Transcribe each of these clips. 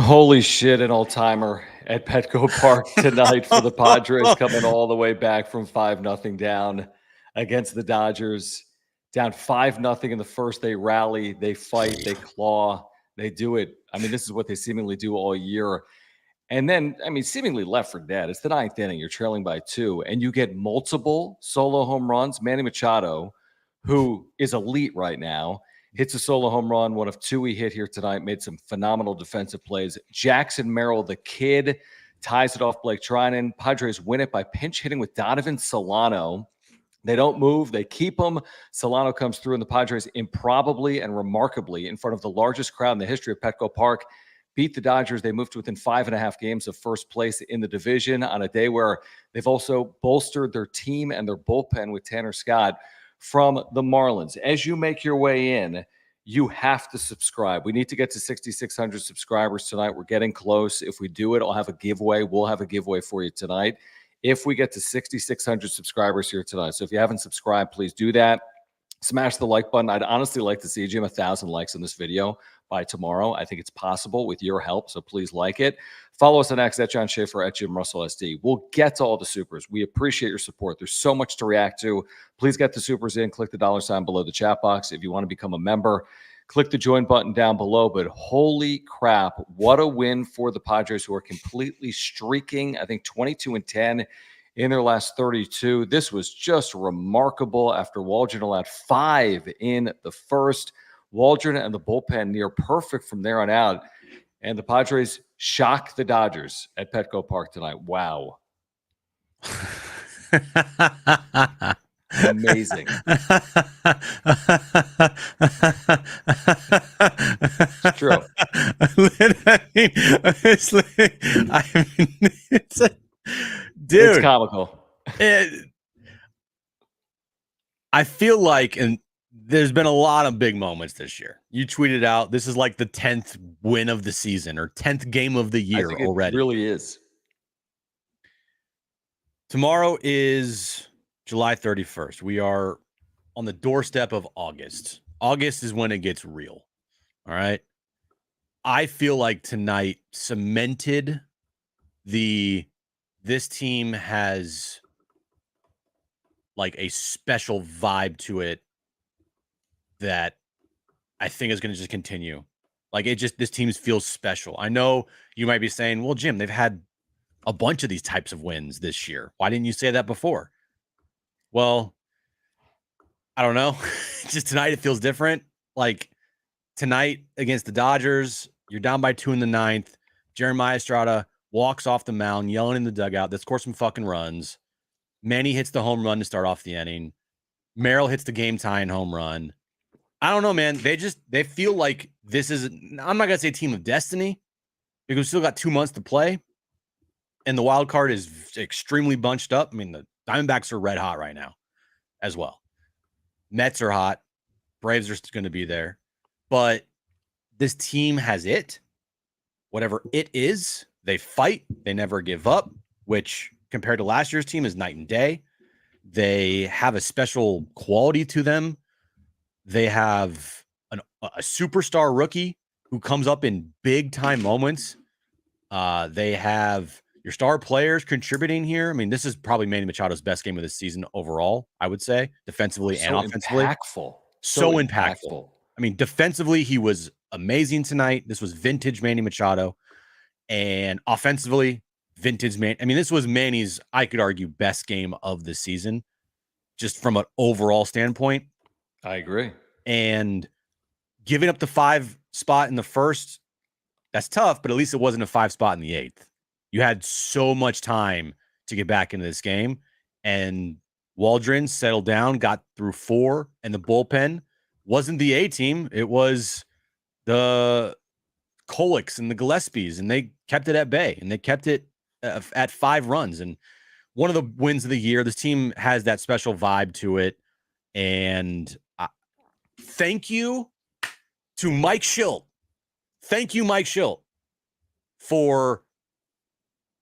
Holy shit, an all-timer at Petco Park tonight for the Padres coming all the way back from 5-0 down against the Dodgers. Down 5-0 in the first. They rally, they fight, they claw, they do it. I mean, this is what they seemingly do all year. And then, I mean, seemingly left for dead. It's the ninth inning. You're trailing by 2, and you get multiple solo home runs. Manny Machado, who is elite right now, hits a solo home run, one of 2 he hit here tonight, made some phenomenal defensive plays. Jackson Merrill, the kid, ties it off Blake Trinan. Padres win it by pinch hitting with Donovan Solana. They don't move. They keep him. Solano comes through, and the Padres improbably and remarkably in front of the largest crowd in the history of Petco Park beat the Dodgers. They moved to within 5.5 games of first place in the division on a day where they've also bolstered their team and their bullpen with Tanner Scott from the Marlins. As you make your way in, you have to subscribe. We need to get to 6,600 subscribers tonight. We're getting close. If we do it, I'll have a giveaway. We'll have a giveaway for you tonight if we get to 6,600 subscribers here tonight. So if you haven't subscribed, please do that. Smash the like button. I'd honestly like to see Jim 1,000 likes on this video by tomorrow. I think it's possible with your help, so please like it. Follow us on X at John Schaefer at Jim Russell SD. We'll get to all the supers. We appreciate your support. There's so much to react to. Please get the supers in. Click the $ below the chat box. If you want to become a member, click the join button down below. But holy crap, what a win for the Padres, who are completely streaking, I think 22-10 in their last 32. This was just remarkable after Waldron allowed 5 in the first. Waldron and the bullpen near perfect from there on out. And the Padres shock the Dodgers at Petco Park tonight. Wow. Amazing. It's true. Dude, it's comical. I feel like, and there's been a lot of big moments this year. You tweeted out, this is like the 10th win of the season or 10th game of the year already. It really is. Tomorrow is July 31st. We are on the doorstep of August. August is when it gets real. All right. I feel like tonight cemented this team has like a special vibe to it that I think is going to just continue. Like this team feels special. I know you might be saying, well, Jim, they've had a bunch of these types of wins this year. Why didn't you say that before? Well, I don't know. Just tonight, it feels different. Like tonight against the Dodgers, you're down by 2 in the 9th. Jeremiah Estrada walks off the mound, yelling in the dugout. That scores some fucking runs. Manny hits the home run to start off the inning. Merrill hits the game-tying home run. I don't know, man. They feel like this is, I'm not going to say team of destiny because we still got 2 months to play. And the wild card is extremely bunched up. I mean, the Diamondbacks are red hot right now as well. Mets are hot. Braves are going to be there. But this team has it. Whatever it is, they fight. They never give up, which compared to last year's team is night and day. They have a special quality to them. They have a superstar rookie who comes up in big time moments. They have your star players contributing here. I mean, this is probably Manny Machado's best game of the season overall, I would say, defensively and offensively. So impactful. I mean, defensively, he was amazing tonight. This was vintage Manny Machado. And offensively, vintage man. I mean, this was Manny's, I could argue, best game of the season, just from an overall standpoint. I agree. And giving up the 5 spot in the first, that's tough, but at least it wasn't a 5 spot in the 8th. You had so much time to get back into this game. And Waldron settled down, got through 4, and the bullpen wasn't the A team. It was the Koleks and the Gillespies, and they kept it at bay, and they kept it at 5 runs. And one of the wins of the year, this team has that special vibe to it. And thank you to Mike Schilt. Thank you, Mike Schilt, for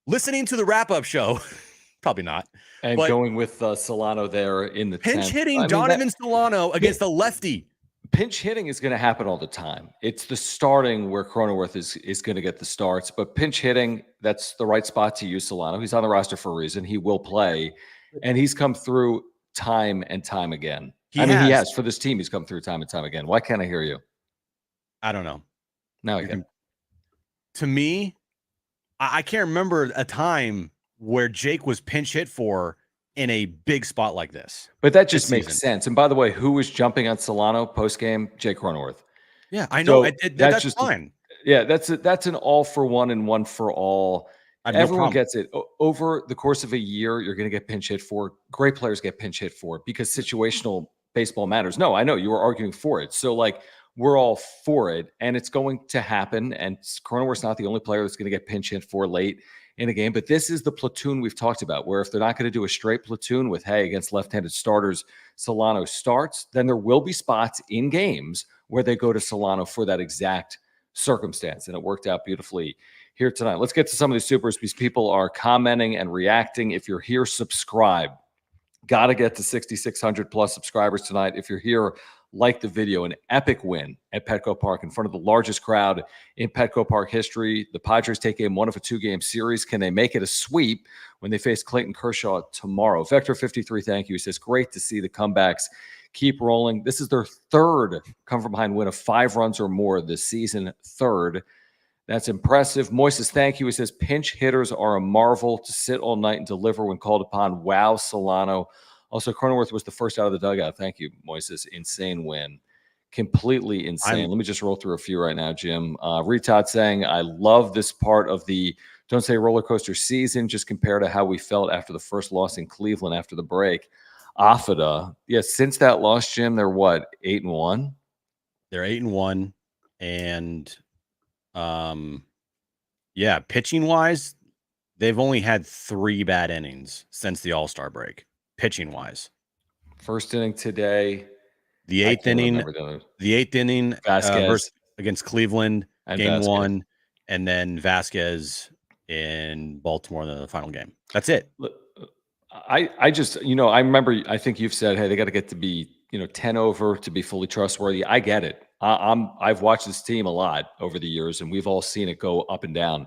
listening to the wrap-up show. Probably not. And going with Solano there in the pinch 10th. hitting Donovan Solano against the lefty. Pinch hitting is going to happen all the time. It's the starting where Cronenworth is going to get the starts, but pinch hitting, that's the right spot to use Solano. He's on the roster for a reason. He will play, and he's come through time and time again. He He has. has for this team. He's come through time and time again. Why can't I hear you? I don't know. Now I can. To me, I can't remember a time where Jake was pinch hit for in a big spot like this. But that just makes sense. And by the way, who was jumping on Solano post game? Jake Cronenworth. Yeah, I know. So That's just fine. That's an all for one and one for all. Everyone no gets it. Over the course of a year, you're going to get pinch hit for. Great players get pinch hit for because situational baseball matters. No, I know you were arguing for it. So like we're all for it, and it's going to happen. And Cronenworth's not the only player that's going to get pinch hit for late in a game. But this is the platoon we've talked about, where if they're not going to do a straight platoon with, hey, against left-handed starters, Solano starts, then there will be spots in games where they go to Solano for that exact circumstance. And it worked out beautifully here tonight. Let's get to some of these supers because people are commenting and reacting. If you're here, subscribe. Got to get to 6,600 plus subscribers tonight. If you're here, like the video. An epic win at Petco Park in front of the largest crowd in Petco Park history. The Padres take game one of a 2-game series. Can they make it a sweep when they face Clayton Kershaw tomorrow? Vector53, thank you. He says, great to see the comebacks keep rolling. This is their third come-from-behind win of 5 runs or more this season. Third. That's impressive. Moises, thank you. He says, pinch hitters are a marvel to sit all night and deliver when called upon. Wow, Solano. Also, Cronenworth was the first out of the dugout. Thank you, Moises. Insane win. Completely insane. Let me just roll through a few right now, Jim. Retod saying, I love this part of the Don't Say Roller Coaster season. Just compare to how we felt after the first loss in Cleveland after the break. Afida. Yeah, since that loss, Jim, they're what, 8-1? They're 8-1. And yeah, pitching wise, they've only had 3 bad innings since the All-Star break. Pitching wise, first inning today, the 8th inning, Vasquez against Cleveland, and game Vasquez. 1, and then Vasquez in Baltimore in the final game. That's it. I just, I remember, I think you've said, hey, they got to get to be, 10 over to be fully trustworthy. I get it. I've watched this team a lot over the years, and we've all seen it go up and down.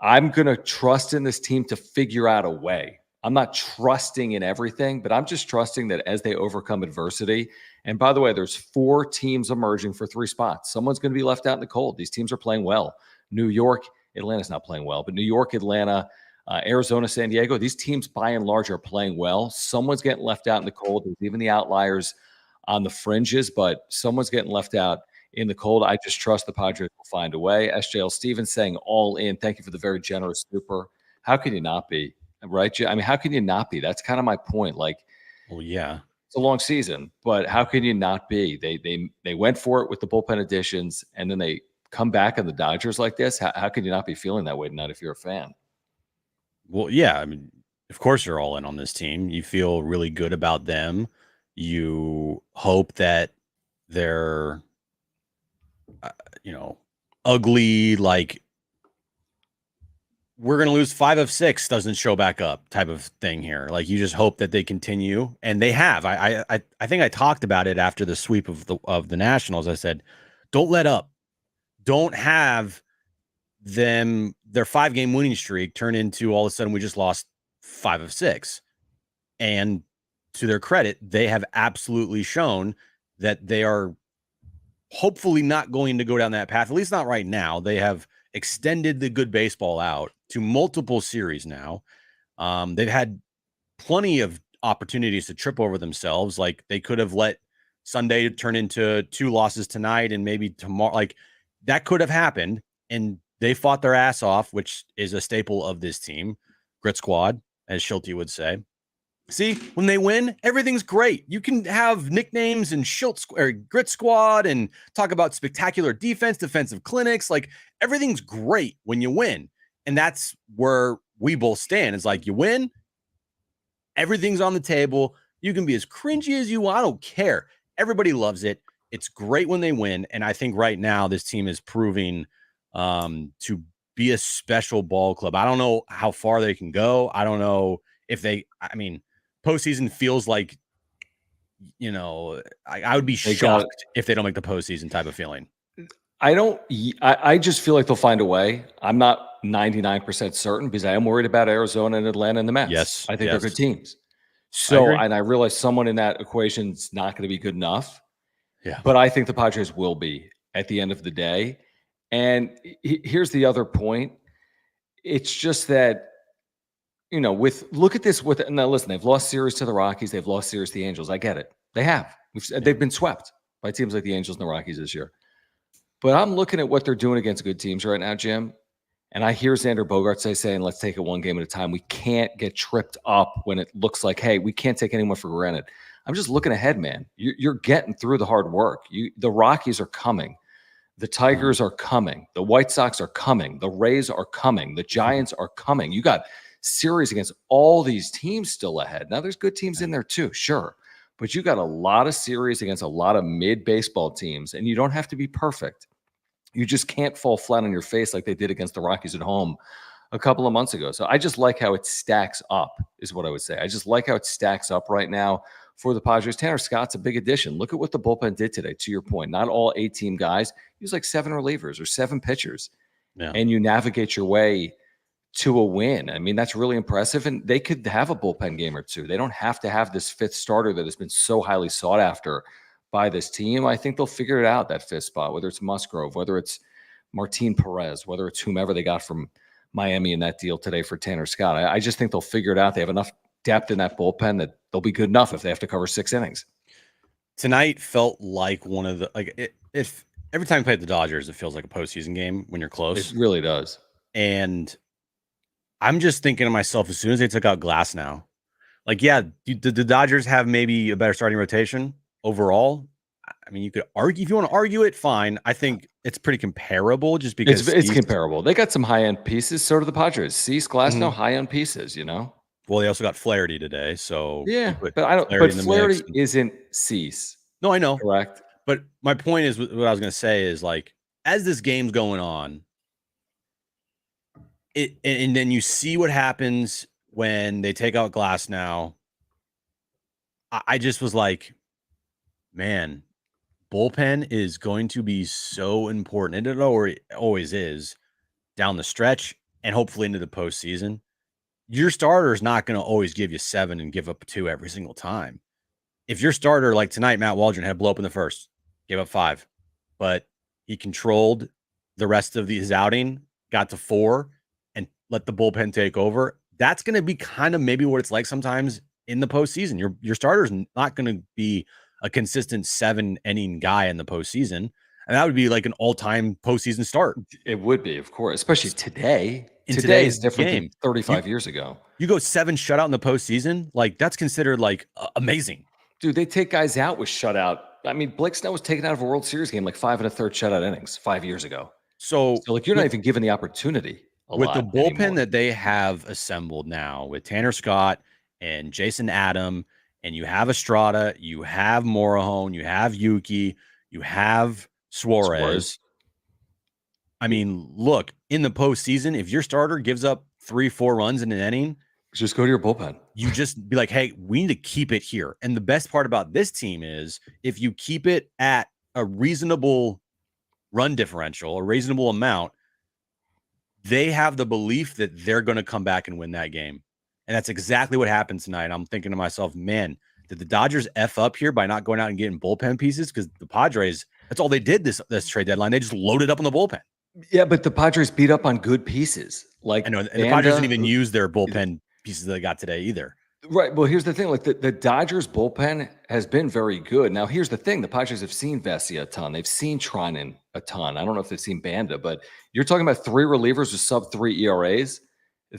I'm going to trust in this team to figure out a way. I'm not trusting in everything, but I'm just trusting that as they overcome adversity. And by the way, there's 4 teams emerging for 3 spots. Someone's going to be left out in the cold. These teams are playing well. New York, Atlanta's not playing well, but New York, Atlanta, Arizona, San Diego, these teams by and large are playing well. Someone's getting left out in the cold. There's even the outliers on the fringes, but someone's getting left out in the cold. I just trust the Padres will find a way. SJL Stevens saying all in. Thank you for the very generous super. How can you not be? Right? I mean, how can you not be? That's kind of my point. Like, well, yeah, it's a long season, but how can you not be? They went for it with the bullpen additions, and then they come back on the Dodgers like this. How can you not be feeling that way tonight if you're a fan? Well, yeah, I mean, of course you're all in on this team. You feel really good about them. You hope that they're, ugly, like we're going to lose 5 of 6 doesn't show back up type of thing here. Like you just hope that they continue, and they have. I think I talked about it after the sweep of the Nationals. I said, don't let up. Don't have them their 5-game winning streak turn into all of a sudden we just lost 5 of 6. And to their credit, they have absolutely shown that they are hopefully not going to go down that path, at least not right now. They have extended the good baseball out to multiple series now. They've had plenty of opportunities to trip over themselves. Like they could have let Sunday turn into 2 losses tonight and maybe tomorrow. Like that could have happened, and they fought their ass off, which is a staple of this team. Grit squad, as Schulte would say. See, when they win, everything's great. You can have nicknames and Grit Squad and talk about spectacular defense, defensive clinics. Like everything's great when you win. And that's where we both stand. It's like you win, everything's on the table. You can be as cringy as you want. I don't care. Everybody loves it. It's great when they win. And I think right now this team is proving to be a special ball club. I don't know how far they can go. I don't know if postseason feels like you know, I would be They got shocked if they don't make the postseason type of feeling. I just feel like they'll find a way. I'm not 99% certain because I am worried about Arizona and Atlanta and the Mets. Yes, I think they're yes. good teams. I So, agree. and I realize someone in that equation is not going to be good enough, Yeah. but I think the Padres will be at the end of the day. And here's the other point. It's just that, look at this now listen, they've lost series to the Rockies, they've lost series to the Angels. I get it. They have. They've been swept by teams like the Angels and the Rockies this year. But I'm looking at what they're doing against good teams right now, Jim. And I hear Xander Bogaerts saying, let's take it one game at a time. We can't get tripped up when it looks like, hey, we can't take anyone for granted. I'm just looking ahead, man. You're getting through the hard work. The Rockies are coming. The Tigers are coming. The White Sox are coming. The Rays are coming. The Giants are coming. You got series against all these teams still ahead. Now, there's good teams in there too, sure. But you got a lot of series against a lot of mid-baseball teams, and you don't have to be perfect. You just can't fall flat on your face like they did against the Rockies at home a couple of months ago. So I just like how it stacks up, is what I would say. I just like how it stacks up right now for the Padres. Tanner Scott's a big addition. Look at what the bullpen did today, to your point. Not all 18 guys. He was like 7 relievers or 7 pitchers. Yeah. And you navigate your way to a win. I mean, that's really impressive. And they could have a bullpen game or two. They don't have to have this 5th starter that has been so highly sought after by this team. I think they'll figure it out, that 5th spot, whether it's Musgrove, whether it's Martin Perez, whether it's whomever they got from Miami in that deal today for Tanner Scott. I just think they'll figure it out. They have enough depth in that bullpen that they'll be good enough if they have to cover 6 innings. Tonight felt like one of the if every time you play the Dodgers, it feels like a postseason game when you're close. It really does. And I'm just thinking to myself, as soon as they took out Glass now, like, yeah, the Dodgers have maybe a better starting rotation overall. I mean, you could argue if you want to argue it, fine. I think it's pretty comparable just because it's comparable. They got some high-end pieces. So do the Padres. Cease, Glasnow, high-end pieces, Well, they also got Flaherty today. So yeah, but Flaherty isn't Cease. No, I know. Correct. But my point is, what I was going to say is, like, as this game's going on, and then you see what happens when they take out Glasnow. I just was like, man, bullpen is going to be so important. And it always is down the stretch and hopefully into the postseason. Your starter is not going to always give you 7 and give up 2 every single time. If your starter, like tonight, Matt Waldron had blow up in the first, gave up 5, but he controlled the rest of his outing, got to 4, and let the bullpen take over. That's going to be kind of maybe what it's like sometimes in the postseason. Your starter's not going to be a consistent 7-inning guy in the postseason, and that would be like an all-time postseason start. It would be, of course, especially today. Today is different than 35 years ago. You go 7 shutout in the postseason, like that's considered like amazing. Dude, they take guys out with shutout. I mean, Blake Snell was taken out of a World Series game like 5 1/3 shutout innings 5 years ago. So like you're not even given the opportunity with the bullpen that they have assembled now with Tanner Scott and Jason Adam, and you have Estrada, you have Morejon, you have Yuki, you have Suarez. I mean, look, in the postseason, if your starter gives up 3-4 runs in an inning, just go to your bullpen. You just be like, hey, we need to keep it here. And the best part about this team is if you keep it at a reasonable run differential, a reasonable amount, they have the belief that they're going to come back and win that game. And that's exactly what happened tonight. I'm thinking to myself, man, did the Dodgers F up here by not going out and getting bullpen pieces? Because the Padres, that's all they did this trade deadline. They just loaded up on the bullpen. Yeah, but the Padres beat up on good pieces. Like I know, and the Padres didn't even use their bullpen pieces that they got today either. Right. Well, here's the thing. Like the Dodgers bullpen has been very good. Now, here's the thing. The Padres have seen Vesia a ton. They've seen Trinan a ton. I don't know if they've seen Banda, but you're talking about 3 relievers with sub-3 ERAs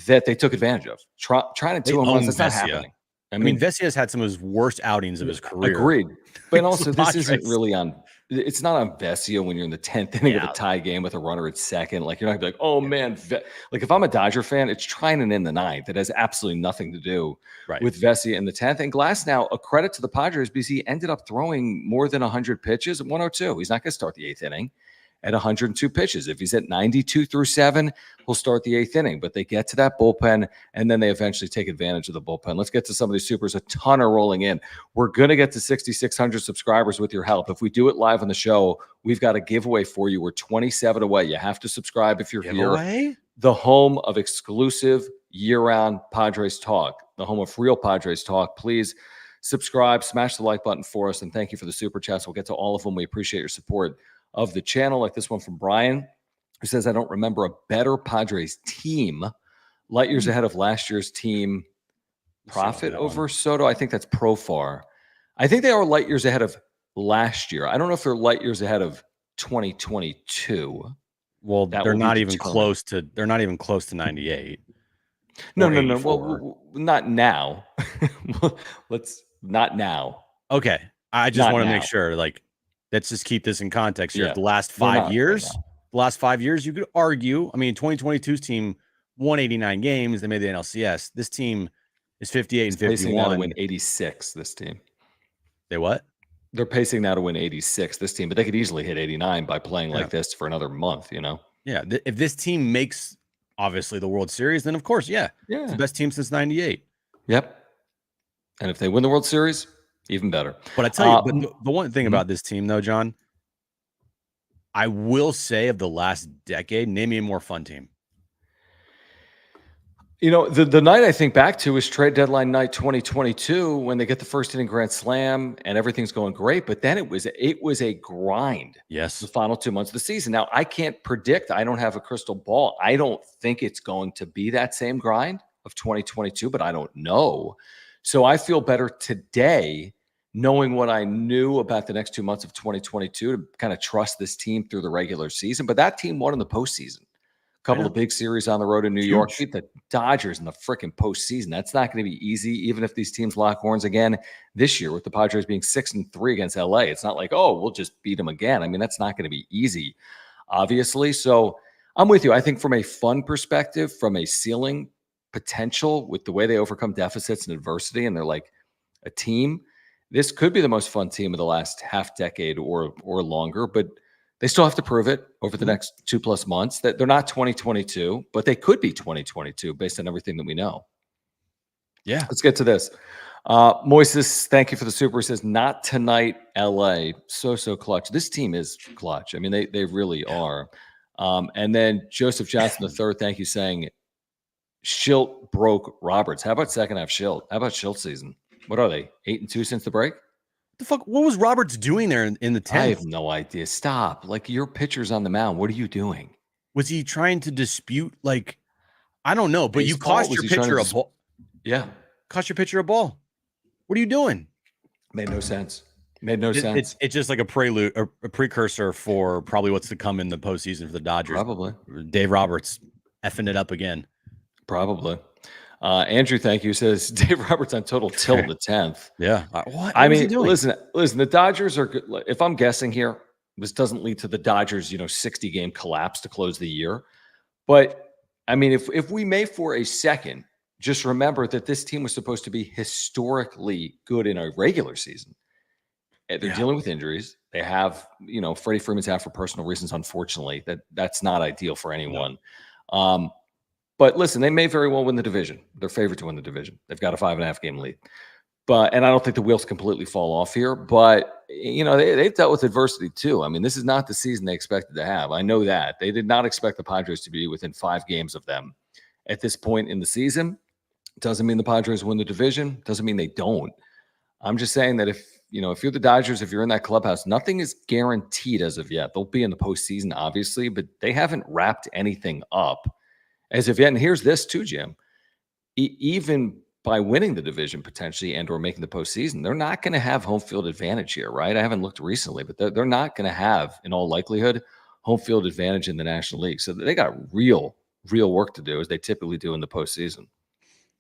that they took advantage of. Trinan 2 home runs, that's not happening. I mean, Vesia's had some of his worst outings of his career. Agreed. But also, this isn't really on – it's not on Vesia when you're in the 10th inning of a tie game with a runner at second. Like, you're not going to be like, oh, man. Like, if I'm a Dodger fan, it's Trinan in the 9th. It has absolutely nothing to do with Vesia in the 10th. And Glasnow, a credit to the Padres because he ended up throwing more than 100 pitches at 102. He's not going to start the 8th inning. at 102 pitches. If he's at 92 through 7, he'll start the 8th inning. But they get to that bullpen, and then they eventually take advantage of the bullpen. Let's get to some of these supers. A ton are rolling in. We're going to get to 6,600 subscribers with your help. If we do it live on the show, we've got a giveaway for you. We're 27 away. You have to subscribe if you're here. The home of exclusive year-round Padres talk, the home of real Padres talk. Please subscribe, smash the like button for us, and thank you for the super chats. We'll get to all of them. We appreciate your support of the channel, like this one from Brian, who says, I don't remember a better Padres team, light years ahead of last year's team. Profit over Soto. I think that's Profar. I think they are light years ahead of last year. I don't know if they're light years ahead of 2022. Well, they're not even close to 98. No. Well, not now. Not now. Okay. I just want to make sure, like, let's just keep this in context here. The last 5 years, you could argue, I mean, 2022's team won 89 games. They made the NLCS. This team is 58 and 51. Pacing now to win 86, this team. They what? They're pacing now to win 86, this team, but they could easily hit 89 by playing like this for another month, you know? Yeah. If this team makes, obviously, the World Series, then, of course, it's the best team since 98. Yep. And if they win the World Series, even better. But I tell you, the one thing about this team, though, John, I will say of the last decade, name me a more fun team. You know, the night I think back to is trade deadline night 2022 when they get the first inning grand slam and everything's going great. But then it was a grind. Yes. The final 2 months of the season. Now, I can't predict. I don't have a crystal ball. I don't think it's going to be that same grind of 2022, but I don't know. So I feel better today knowing what I knew about the next 2 months of 2022 to kind of trust this team through the regular season. But that team won in the postseason. Couple of big series on the road in New York. Beat the Dodgers in the freaking postseason. That's not going to be easy, even if these teams lock horns again this year, with the Padres being 6-3 against LA. It's not like, oh, we'll just beat them again. I mean, that's not going to be easy, obviously. So I'm with you. I think from a fun perspective, from a ceiling potential, with the way they overcome deficits and adversity, and they're like a team, this could be the most fun team of the last half decade or longer. But they still have to prove it over the next 2+ months that they're not 2022, but they could be 2022 based on everything that we know. Yeah. Let's get to this. Moises, thank you for the super. He says, not tonight, LA. So clutch. This team is clutch. I mean, they really are. And then Joseph Johnson III, thank you, saying Schilt broke Roberts. How about second half Schilt? How about Schilt season? What are they? 8-2 since the break? The fuck? What was Roberts doing there in the 10th? I have no idea. Stop. Like, your pitcher's on the mound. What are you doing? Was he trying to dispute, like, I don't know, but baseball? You cost your pitcher a ball. Yeah. Cost your pitcher a ball. What are you doing? Made no sense. Sense. It's just like a prelude or a precursor for probably what's to come in the postseason for the Dodgers. Probably. Dave Roberts effing it up again. Probably. Andrew, thank you, says Dave Roberts on total tilt the 10th. Yeah. What I mean, listen, the Dodgers are good. If I'm guessing here, this doesn't lead to the Dodgers, 60-game collapse to close the year. But I mean, if we may for a second just remember that this team was supposed to be historically good in a regular season. They're dealing with injuries. They have, Freddie Freeman's out for personal reasons, unfortunately. That's not ideal for anyone. No. But listen, they may very well win the division. They're favored to win the division. They've got a 5.5 game lead. And I don't think the wheels completely fall off here. But, they've dealt with adversity too. I mean, this is not the season they expected to have. I know that. They did not expect the Padres to be within 5 games of them at this point in the season. Doesn't mean the Padres win the division. Doesn't mean they don't. I'm just saying that if you're the Dodgers, if you're in that clubhouse, nothing is guaranteed as of yet. They'll be in the postseason, obviously, but they haven't wrapped anything up as of yet. And here's this too, Jim. Even by winning the division potentially and or making the postseason, they're not going to have home field advantage here, right? I haven't looked recently, but they're not going to have, in all likelihood, home field advantage in the National League. So they got real work to do, as they typically do in the postseason.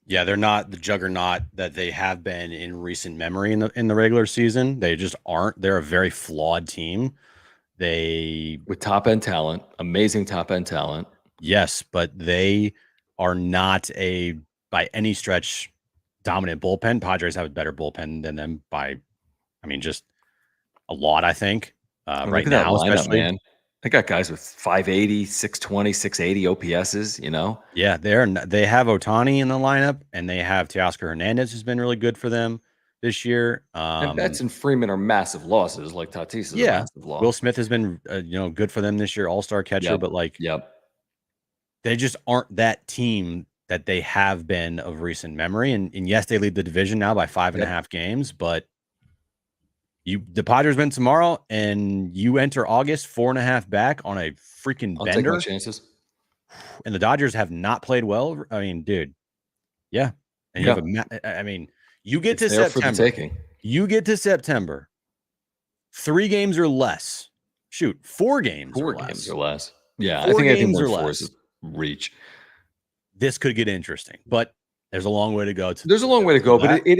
Yeah, they're not the juggernaut that they have been in recent memory in the regular season. They just aren't. They're a very flawed team. With top-end talent, amazing top-end talent. Yes, but they are not by any stretch dominant bullpen. Padres have a better bullpen than them by, just a lot, I think. Right now, especially. Man. They got guys with 580, 620, 680 OPSs, you know? Yeah, they have Otani in the lineup, and they have Teoscar Hernandez, who's been really good for them this year. And Betts and Freeman are massive losses, like Tatis is a Yeah, massive loss. Will Smith has been good for them this year, all-star catcher, but like they just aren't that team that they have been of recent memory. And yes, they lead the division now by 5.5 games, but the Padres win tomorrow, and you enter August 4.5 back on a freaking I'll bender. take my chances. And the Dodgers have not played well. I mean, dude, yeah. And you have you get to September. For the taking. You get to September. 3 games or less. Shoot, 4 games or less. 4 games or less. Yeah, I think anything more than 4 is a reach. This could get interesting, but there's a long way to go. There's a long way to go, but it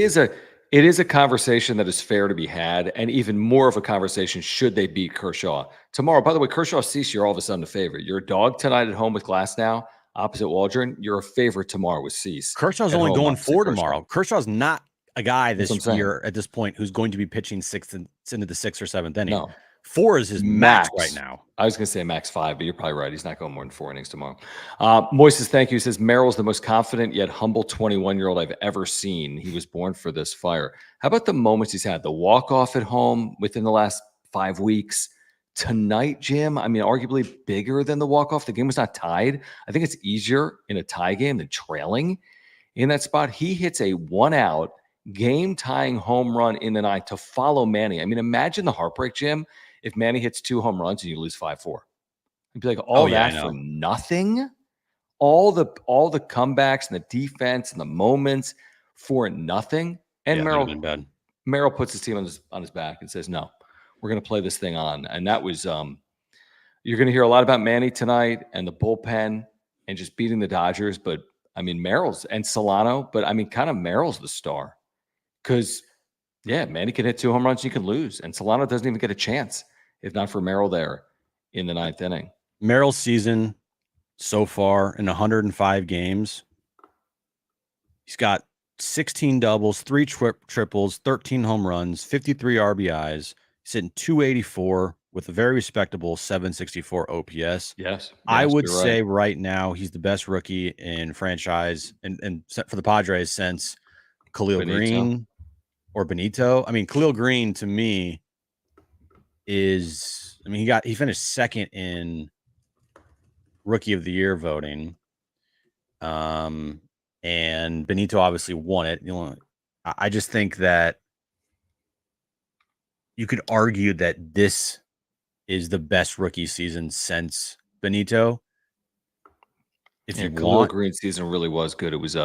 is a conversation that is fair to be had, and even more of a conversation should they beat Kershaw tomorrow. By the way, Kershaw Cease, you're all of a sudden a favorite. You're a dog tonight at home with Glasnow opposite Waldron. You're a favorite tomorrow with Cease. Kershaw's only going 4 tomorrow. Kershaw's not a guy this year at this point who's going to be pitching into the 6th or 7th inning. No. 4 is his max right now. I was going to say max 5, but you're probably right. He's not going more than 4 innings tomorrow. Moises, thank you. He says, Merrill's the most confident yet humble 21-year-old I've ever seen. He was born for this fire. How about the moments he's had? The walk-off at home within the last 5 weeks. Tonight, Jim, I mean, arguably bigger than the walk-off. The game was not tied. I think it's easier in a tie game than trailing in that spot. He hits a 1-out, game-tying home run in the ninth to follow Manny. I mean, imagine the heartbreak, Jim, if Manny hits 2 home runs and you lose 5-4. You'd be like, that for nothing? All the comebacks and the defense and the moments for nothing? And Merrill puts his team on his back and says, no, we're going to play this thing on. And that was you're going to hear a lot about Manny tonight and the bullpen and just beating the Dodgers. But, I mean, Merrill's and Solano, but, I mean, kind of Merrill's the star. Because, yeah, Manny can hit 2 home runs, you can lose. And Solano doesn't even get a chance if not for Merrill there in the 9th inning. Merrill's season so far in 105 games, he's got 16 doubles, 3 triples, 13 home runs, 53 RBIs. He's hitting 284 with a very respectable 764 OPS. Yes, I would say right now he's the best rookie in franchise and for the Padres since Khalil Green or Benito. I mean, Khalil Green to me he finished second in Rookie of the Year voting. And Benito obviously won it. I just think that you could argue that this is the best rookie season since Benito. Khalil Green's season really was good. It was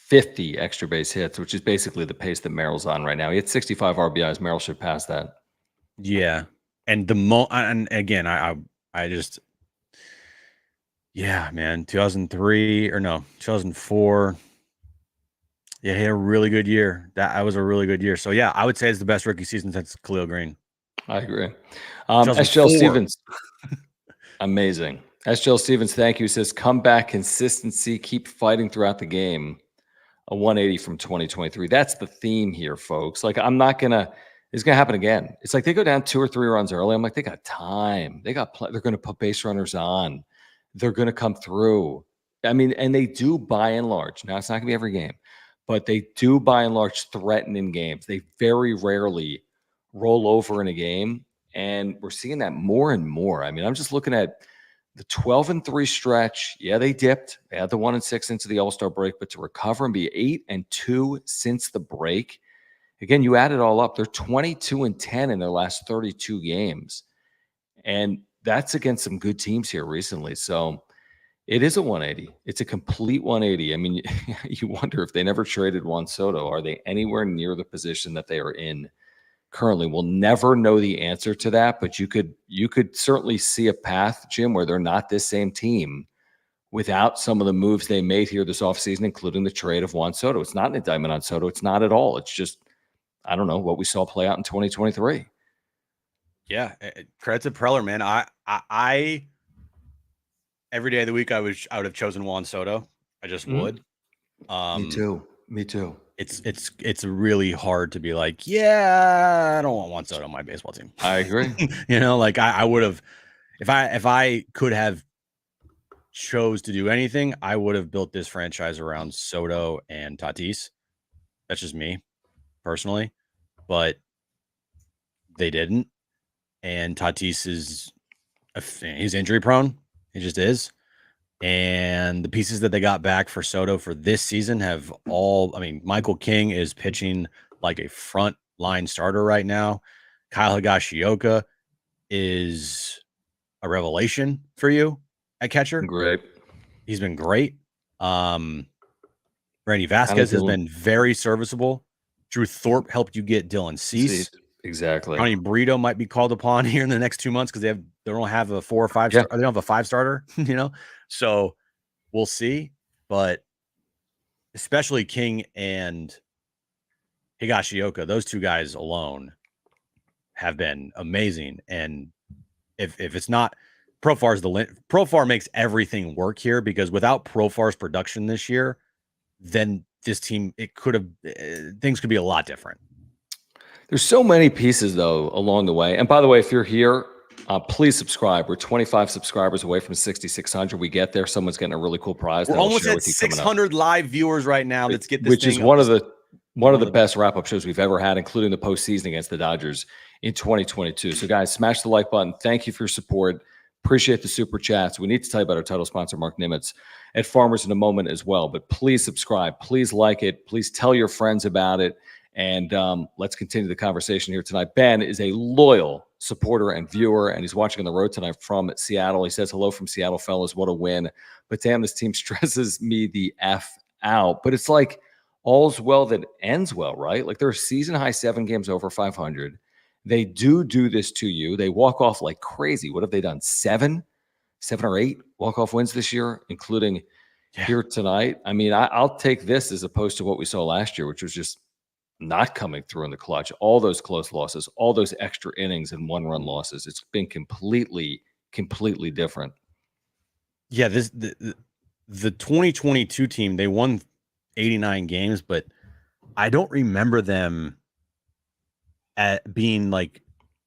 50 extra base hits, which is basically the pace that Merrill's on right now. He had 65 RBIs. Merrill should pass that. Yeah. And again, I just, yeah, man, 2004. Yeah, he had a really good year. That was a really good year. So, yeah, I would say it's the best rookie season since Khalil Green. I agree. SGL Stevens, amazing. SGL Stevens, thank you. Says, comeback consistency, keep fighting throughout the game. A 180 from 2023. That's the theme here, folks. Like, it's going to happen again. It's like they go down 2 or 3 runs early. I'm like, they got time. They're going to put base runners on. They're going to come through. I mean, and they do by and large. Now, it's not going to be every game, but they do by and large threaten in games. They very rarely roll over in a game, and we're seeing that more and more. I mean, I'm just looking at the 12-3 stretch. Yeah, they dipped. They had the 1-6 into the All-Star break, but to recover and be 8-2 since the break, again, you add it all up, they're 22-10 in their last 32 games. And that's against some good teams here recently. So it is a 180. It's a complete 180. I mean, you wonder if they never traded Juan Soto, are they anywhere near the position that they are in currently? We'll never know the answer to that, but you could certainly see a path, Jim, where they're not this same team without some of the moves they made here this offseason, including the trade of Juan Soto. It's not an indictment on Soto. It's not at all. It's just, I don't know, what we saw play out in 2023. Yeah, credit to Preller, man. I every day of the week I would have chosen Juan Soto. I just would. Me too. It's really hard to be like, yeah, I don't want Juan Soto on my baseball team. I agree. Like I would have. If I could have chose to do anything, I would have built this franchise around Soto and Tatis. That's just me personally, but they didn't. And Tatis is he's injury prone. He just is. And the pieces that they got back for Soto for this season have all, I mean, Michael King is pitching like a front line starter right now. Kyle Higashioka is a revelation for you at catcher. Great. He's been great. Randy Vasquez has been very serviceable. Drew Thorpe helped you get Dylan Cease. Exactly. Johnny Brito might be called upon here in the next 2 months because they don't have a 4 or 5 star, they don't have a 5 starter, So we'll see. But especially King and Higashioka, those two guys alone have been amazing. And if it's not Profar makes everything work here, because without Profar's production this year, then this team, things could be a lot different. There's so many pieces, though, along the way. And by the way, if you're here, please subscribe. We're 25 subscribers away from 6,600. We get there. Someone's getting a really cool prize. We're almost at 600 live viewers right now. Let's get this which is one of the best wrap-up shows we've ever had, including the postseason against the Dodgers in 2022. So, guys, smash the like button. Thank you for your support. Appreciate the super chats. We need to tell you about our title sponsor, Mark Nimitz, at Farmers in a moment as well. But please subscribe. Please like it. Please tell your friends about it. And let's continue the conversation here tonight. Ben is a loyal supporter and viewer, and he's watching on the road tonight from Seattle. He says, hello from Seattle, fellas. What a win. But damn, this team stresses me the F out. But it's like all's well that ends well, right? Like, they're season-high 7 games over 500. They do this to you. They walk off like crazy. What have they done? 7 or 8 walk-off wins this year, including here tonight. I mean, I'll take this as opposed to what we saw last year, which was just not coming through in the clutch. All those close losses, all those extra innings and 1-run losses. It's been completely different. Yeah, the 2022 team, they won 89 games, but I don't remember them at being like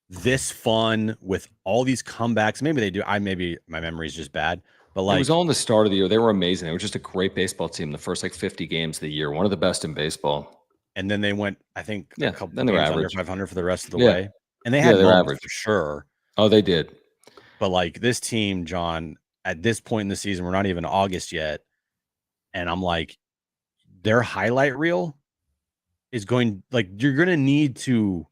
this fun with all these comebacks. Maybe they do. Maybe my memory is just bad. But like, it was all in the start of the year. They were amazing. They were just a great baseball team. The first 50 games of the year, one of the best in baseball. And then they went, I think, a couple then they were games average. under 500 for the rest of the way. And they had average for sure. Oh, they did. But like, this team, John, at this point in the season, we're not even August yet. And I'm like, their highlight reel is going, like, you're going to need to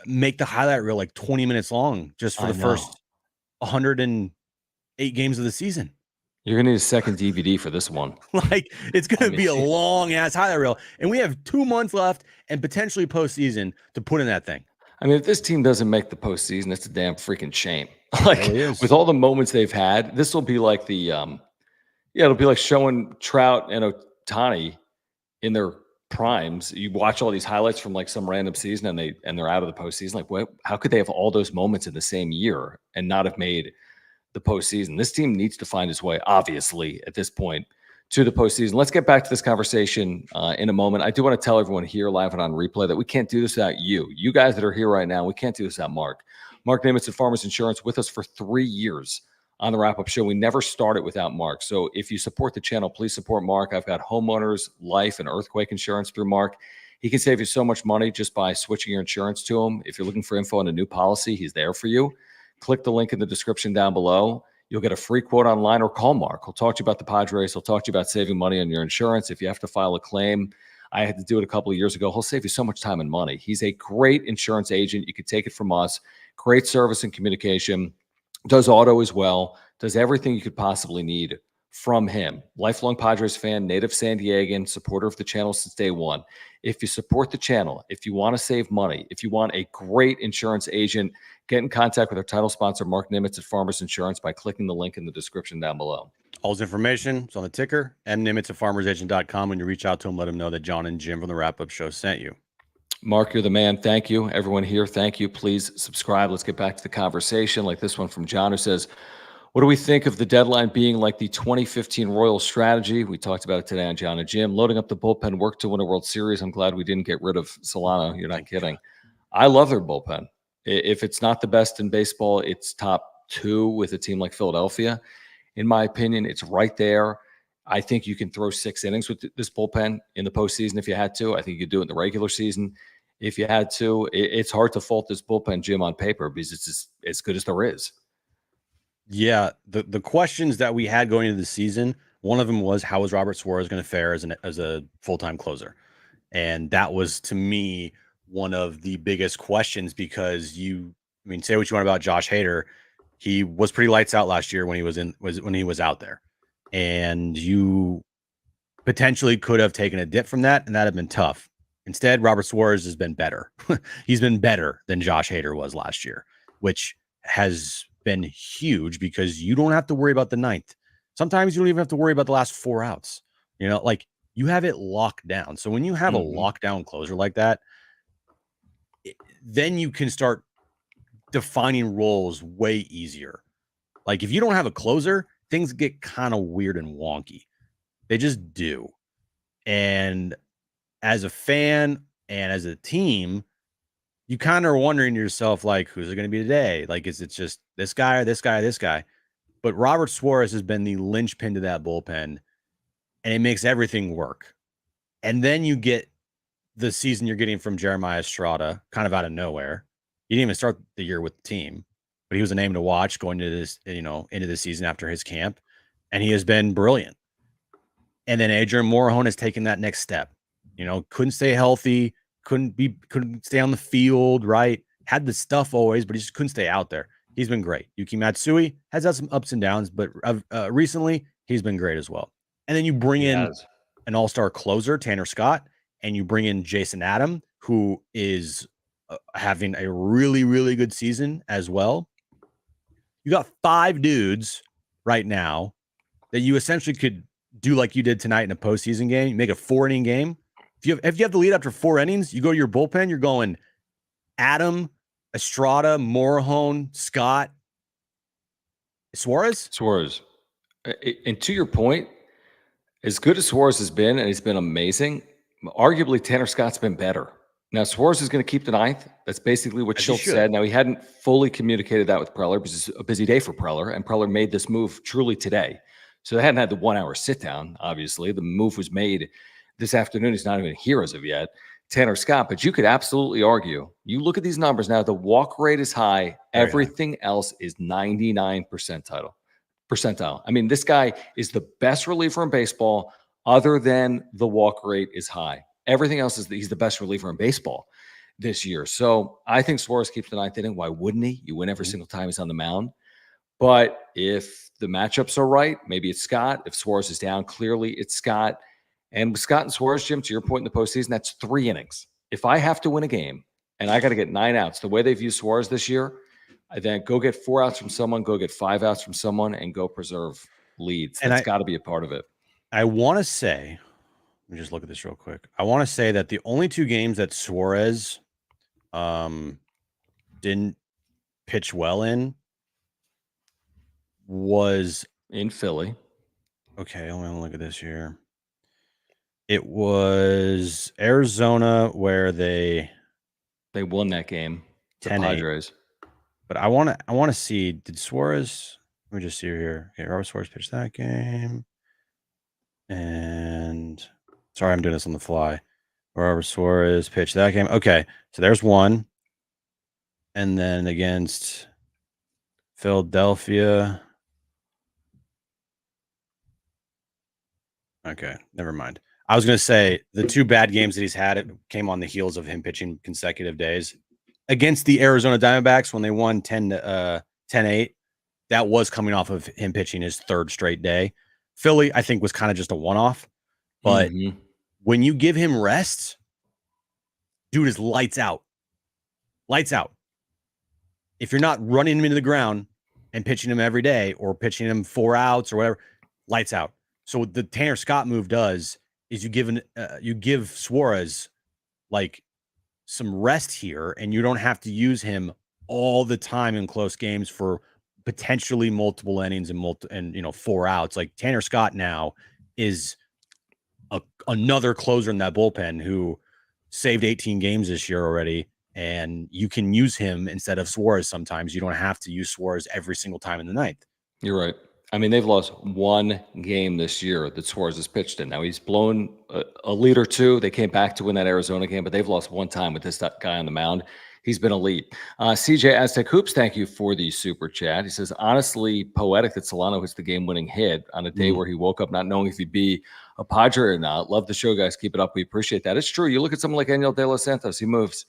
make the highlight reel like 20 minutes long just for the first 108 games of the season. You're going to need a second DVD for this one. Like, it's going to be a long-ass highlight reel. And we have 2 months left and potentially postseason to put in that thing. I mean, if this team doesn't make the postseason, it's a damn freaking shame. Like, with all the moments they've had, this will be like the it'll be like showing Trout and Ohtani in their primes. You watch all these highlights from like some random season and they're out of the postseason. Like, what? How could they have all those moments in the same year and not have made the postseason? This team needs to find its way, obviously, at this point, to the postseason. Let's get back to this conversation in a moment. I do want to tell everyone here live and on replay that we can't do this without you. You guys that are here right now, we can't do this without Mark. Mark Nimitz at Farmers Insurance, with us for 3 years on the wrap-up show. We never started without Mark. So if you support the channel, please support Mark. I've got homeowners, life, and earthquake insurance through Mark. He can save you so much money just by switching your insurance to him. If you're looking for info on a new policy, he's there for you. Click the link in the description down below. You'll get a free quote online, or call Mark. He'll talk to you about the Padres. He'll talk to you about saving money on your insurance. If you have to file a claim, I had to do it a couple of years ago. He'll save you so much time and money. He's a great insurance agent. You could take it from us. Great service and communication. Does auto as well. Does everything you could possibly need from him. Lifelong Padres fan, native San Diegan, supporter of the channel since day one. If you support the channel, if you want to save money, if you want a great insurance agent, get in contact with our title sponsor, Mark Nimitz at Farmers Insurance, by clicking the link in the description down below. All his information is on the ticker, mnimitz at farmersagent.com. When you reach out to him, let him know that John and Jim from the wrap-up show sent you. Mark, you're the man. Thank you. Everyone here, thank you. Please subscribe. Let's get back to the conversation. Like this one from John, who says, what do we think of the deadline being like the 2015 Royals strategy? We talked about it today on John and Jim. Loading up the bullpen worked to win a World Series. I'm glad we didn't get rid of Solana. You're not kidding. I love their bullpen. If it's not the best in baseball, it's top 2 with a team like Philadelphia. In my opinion, it's right there. I think you can throw 6 innings with this bullpen in the postseason if you had to. I think you could do it in the regular season if you had to. It's hard to fault this bullpen, Jim, on paper because it's as good as there is. Yeah, the questions that we had going into the season, one of them was how was Robert Suarez going to fare as a full-time closer? And that was, to me, one of the biggest questions because say what you want about Josh Hader, he was pretty lights out last year when he was out there, and you potentially could have taken a dip from that, and that'd have been tough. Instead, Robert Suarez has been better. He's been better than Josh Hader was last year, which has been huge because you don't have to worry about the ninth. Sometimes you don't even have to worry about the last 4 outs. Like you have it locked down. So when you have a lockdown closer like that, then you can start defining roles way easier. Like if you don't have a closer, things get kind of weird and wonky. They just do. And as a fan and as a team, you kind of are wondering to yourself, like, who's it going to be today? Like, is it just this guy or this guy or this guy? But Robert Suarez has been the linchpin to that bullpen, and it makes everything work. And then you get the season you're getting from Jeremiah Estrada kind of out of nowhere. He didn't even start the year with the team, but he was a name to watch going into this, into the season after his camp, and he has been brilliant. And then Adrian Morejon has taken that next step. Couldn't stay healthy, couldn't stay on the field, right? Had the stuff always, but he just couldn't stay out there. He's been great. Yuki Matsui has had some ups and downs, but recently he's been great as well. And then you bring in an all-star closer, Tanner Scott, and you bring in Jason Adam, who is having a really, really good season as well. You got 5 dudes right now that you essentially could do like you did tonight in a postseason game. You make a 4-inning game. If you have the lead after 4 innings, you go to your bullpen, you're going Adam, Estrada, Morejon, Scott, Suarez. And to your point, as good as Suarez has been, and he's been amazing, arguably Tanner Scott's been better. Now, Suarez is going to keep the ninth. That's basically what Schultz said. Now, he hadn't fully communicated that with Preller because it's a busy day for Preller, and Preller made this move truly today. So they hadn't had the 1-hour sit-down, obviously. The move was made this afternoon. He's not even here as of yet, Tanner Scott. But you could absolutely argue, you look at these numbers now, the walk rate is high. Everything else is 99 percentile. I mean, this guy is the best reliever in baseball other than the walk rate is high. Everything else is he's the best reliever in baseball this year. So I think Suarez keeps the ninth inning. Why wouldn't he? You win every single time he's on the mound. But if the matchups are right, maybe it's Scott. If Suarez is down, clearly it's Scott. And with Scott and Suarez, Jim, to your point in the postseason, that's 3 innings. If I have to win a game and I got to get 9 outs, the way they've used Suarez this year, I then go get 4 outs from someone, go get 5 outs from someone, and go preserve leads. That's got to be a part of it. I want to say, let me just look at this real quick. I want to say that the only 2 games that Suarez didn't pitch well in was in Philly. Okay, I want to look at this here. It was Arizona where they won that game, the Padres. But I want to see, did Suarez? Let me just see here. Okay, Robert Suarez pitched that game. And sorry, I'm doing this on the fly. Robert Suarez pitched that game. Okay, so there's one. And then against Philadelphia. Okay, never mind. I was going to say the 2 bad games that he's had came on the heels of him pitching consecutive days. Against the Arizona Diamondbacks when they won 10-8, that was coming off of him pitching his 3rd straight day. Philly, I think, was kind of just a one-off. But when you give him rest, dude is lights out. Lights out. If you're not running him into the ground and pitching him every day or pitching him 4 outs or whatever, lights out. So what the Tanner Scott move does is you give Suarez like some rest here, and you don't have to use him all the time in close games for potentially multiple innings and 4 outs. Like Tanner Scott now is another closer in that bullpen who saved 18 games this year already and you can use him instead of Suarez sometimes. You don't have to use Suarez every single time in the ninth. You're right. I mean, they've lost one game this year that Suarez has pitched in. Now, he's blown a lead or two. They came back to win that Arizona game, but they've lost one time with this guy on the mound. He's been elite. CJ Aztec Hoops, thank you for the super chat. He says, honestly, poetic that Solano hits the game-winning hit on a day where he woke up not knowing if he'd be a Padre or not. Love the show, guys. Keep it up. We appreciate that. It's true. You look at someone like Daniel De Los Santos. He moves.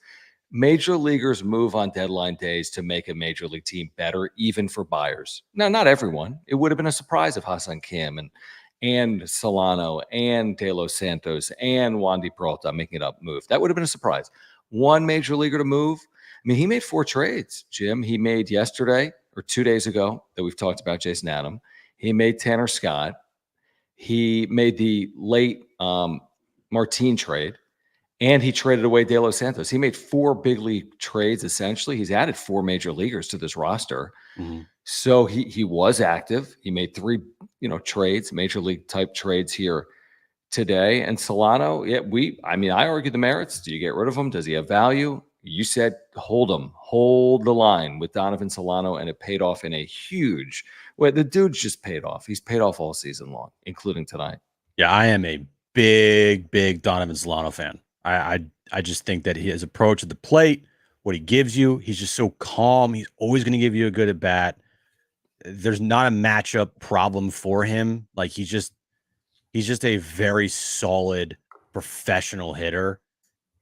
Major leaguers move on deadline days to make a major league team better, even for buyers. Now, not everyone. It would have been a surprise if Hassan Kim and Solano and De Los Santos and Wandy Peralta, making it up, move. That would have been a surprise. One major leaguer to move. I mean, he made 4 trades, Jim. He made yesterday or 2 days ago that we've talked about Jason Adam. He made Tanner Scott. He made the late Martin trade. And he traded away De Los Santos. He made 4 big league trades, essentially. He's added 4 major leaguers to this roster. So he was active. He made 3, trades, major league type trades here today. And Solano, I argue the merits. Do you get rid of him? Does he have value? You said hold him, hold the line with Donovan Solano, and it paid off in a huge way. The dude's just paid off. He's paid off all season long, including tonight. Yeah, I am a big Donovan Solano fan. I just think that his approach at the plate, what he gives you, he's just so calm. He's always going to give you a good at bat. There's not a matchup problem for him. Like he's just a very solid professional hitter.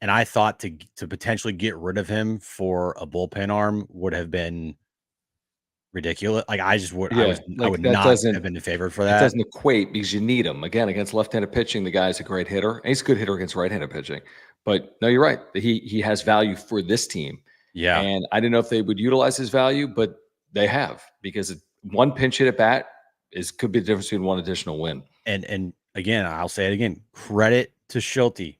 And I thought to potentially get rid of him for a bullpen arm would have been ridiculous. Like I would not have been in favor for that. It doesn't equate because you need him. Again, against left-handed pitching, the guy's a great hitter. And he's a good hitter against right-handed pitching. But no, you're right. He has value for this team. Yeah. And I didn't know if they would utilize his value, but they have, because one pinch hit at bat could be the difference between one additional win. And again, I'll say it again, credit to Schulte,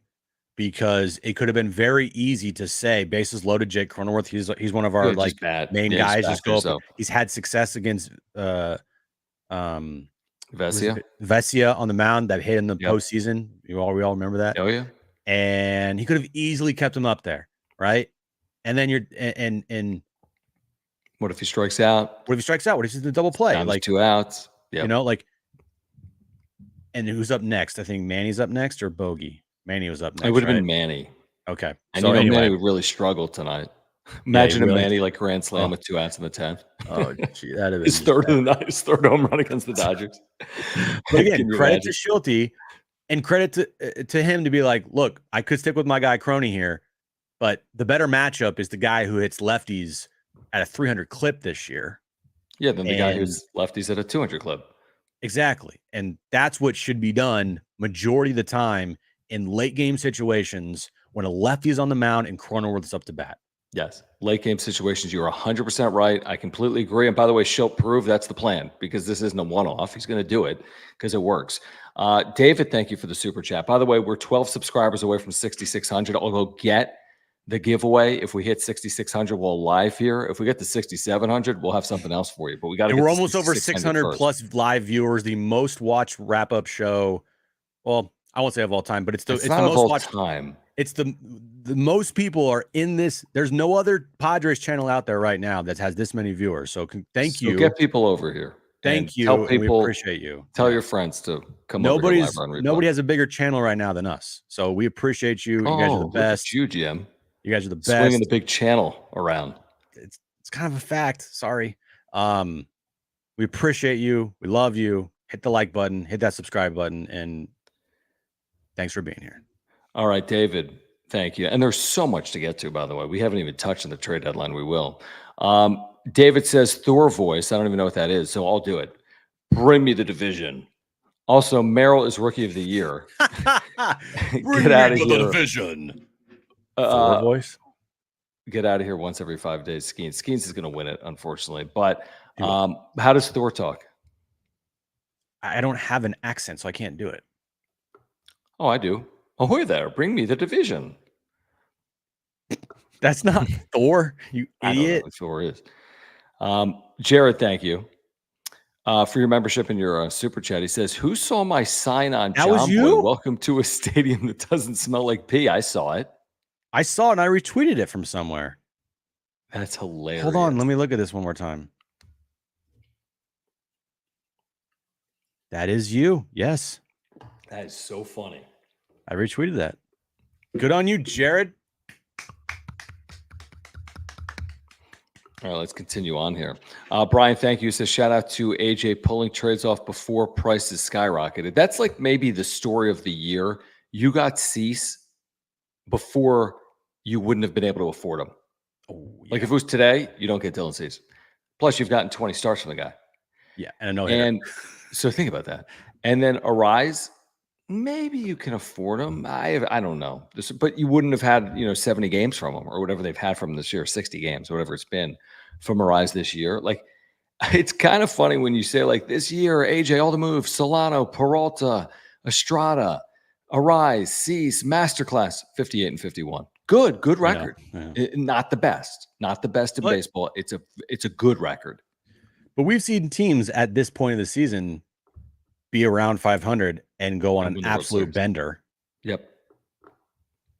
because it could have been very easy to say bases loaded, Jake Cronenworth. He's one of our main guys. Just go up. He's had success against Vesia on the mound that hit in the postseason. We all remember that. Oh yeah. And he could have easily kept him up there, right? And then and what if he strikes out? What if he's in the double play? Like 2 outs. Yeah. And who's up next? I think Manny's up next, or Bogey. Manny was up next. It would have been Manny. Okay. And Manny would really struggle tonight. Imagine a Manny grand slam with 2 outs in the 10th. Oh, gee, that'd have been his third of the night, his third home run against the Dodgers. But again, credit to Schulte, and credit to him to be like, look, I could stick with my guy Crony here, but the better matchup is the guy who hits lefties at a 300 clip this year. Yeah, than the guy who's lefties at a 200 clip. Exactly. And that's what should be done majority of the time in late game situations when a lefty is on the mound and Cronenworth is up to bat. Yes. Late game situations, you're 100% right. I completely agree. And by the way, Schilt proved that's the plan, because this isn't a one-off. He's going to do it because it works. David, thank you for the super chat. By the way, we're 12 subscribers away from 6,600. I'll go get the giveaway. If we hit 6,600, we'll live here. If we get to 6,700, we'll have something else for you. But we got to. We're almost over 600 plus live viewers. The most watched wrap-up show. Well, I won't say of all time, but it's the most watched time. It's the most people are in this. There's no other Padres channel out there right now that has this many viewers. So thank you. Get people over here. Thank you. Tell people. We appreciate you. Tell your friends to come over here live on replay. Nobody has a bigger channel right now than us. So we appreciate you. You guys are the best. You, Jim. You guys are the best. Swinging the big channel around. It's kind of a fact. Sorry. We appreciate you. We love you. Hit the like button. Hit that subscribe button. And thanks for being here. All right, David. Thank you. And there's so much to get to, by the way. We haven't even touched on the trade deadline. We will. David says Thor voice. I don't even know what that is, so I'll do it. Bring me the division. Also, Merrill is rookie of the year. Get out of here. The division. Thor voice. Get out of here once every 5 days. Skeens is going to win it, unfortunately. But how does Thor talk? I don't have an accent, so I can't do it. Oh, I do. Ahoy there. Bring me the division. That's not Thor, you idiot. I don't know what Thor is. Jared, thank you for your membership and your super chat. He says, who saw my sign on John Boy? Welcome to a stadium that doesn't smell like pee. I saw it. I saw it and I retweeted it from somewhere. That's hilarious. Hold on, let me look at this one more time. That is you. Yes. That is so funny. I retweeted that. Good on you, Jared. All right, let's continue on here. Brian, thank you. Says shout out to AJ pulling trades off before prices skyrocketed. That's like maybe the story of the year. You got Cease before you wouldn't have been able to afford him. Oh, yeah. Like if it was today, you don't get Dylan Cease. Plus, you've gotten 20 starts from the guy. Yeah, and a no-hitter. And so think about that. And then Arise, maybe you can afford him. I don't know. But you wouldn't have had 70 games from him or whatever they've had from him this year, 60 games, whatever it's been from Arise this year. Like it's kind of funny when you say like this year, AJ, all the moves, Solano, Peralta, Estrada, Arise, Cease, Masterclass, 58 and 51. Good record. Yeah. Not the best in baseball. It's a good record. But we've seen teams at this point of the season be around 500 and go on an absolute bender. Yep.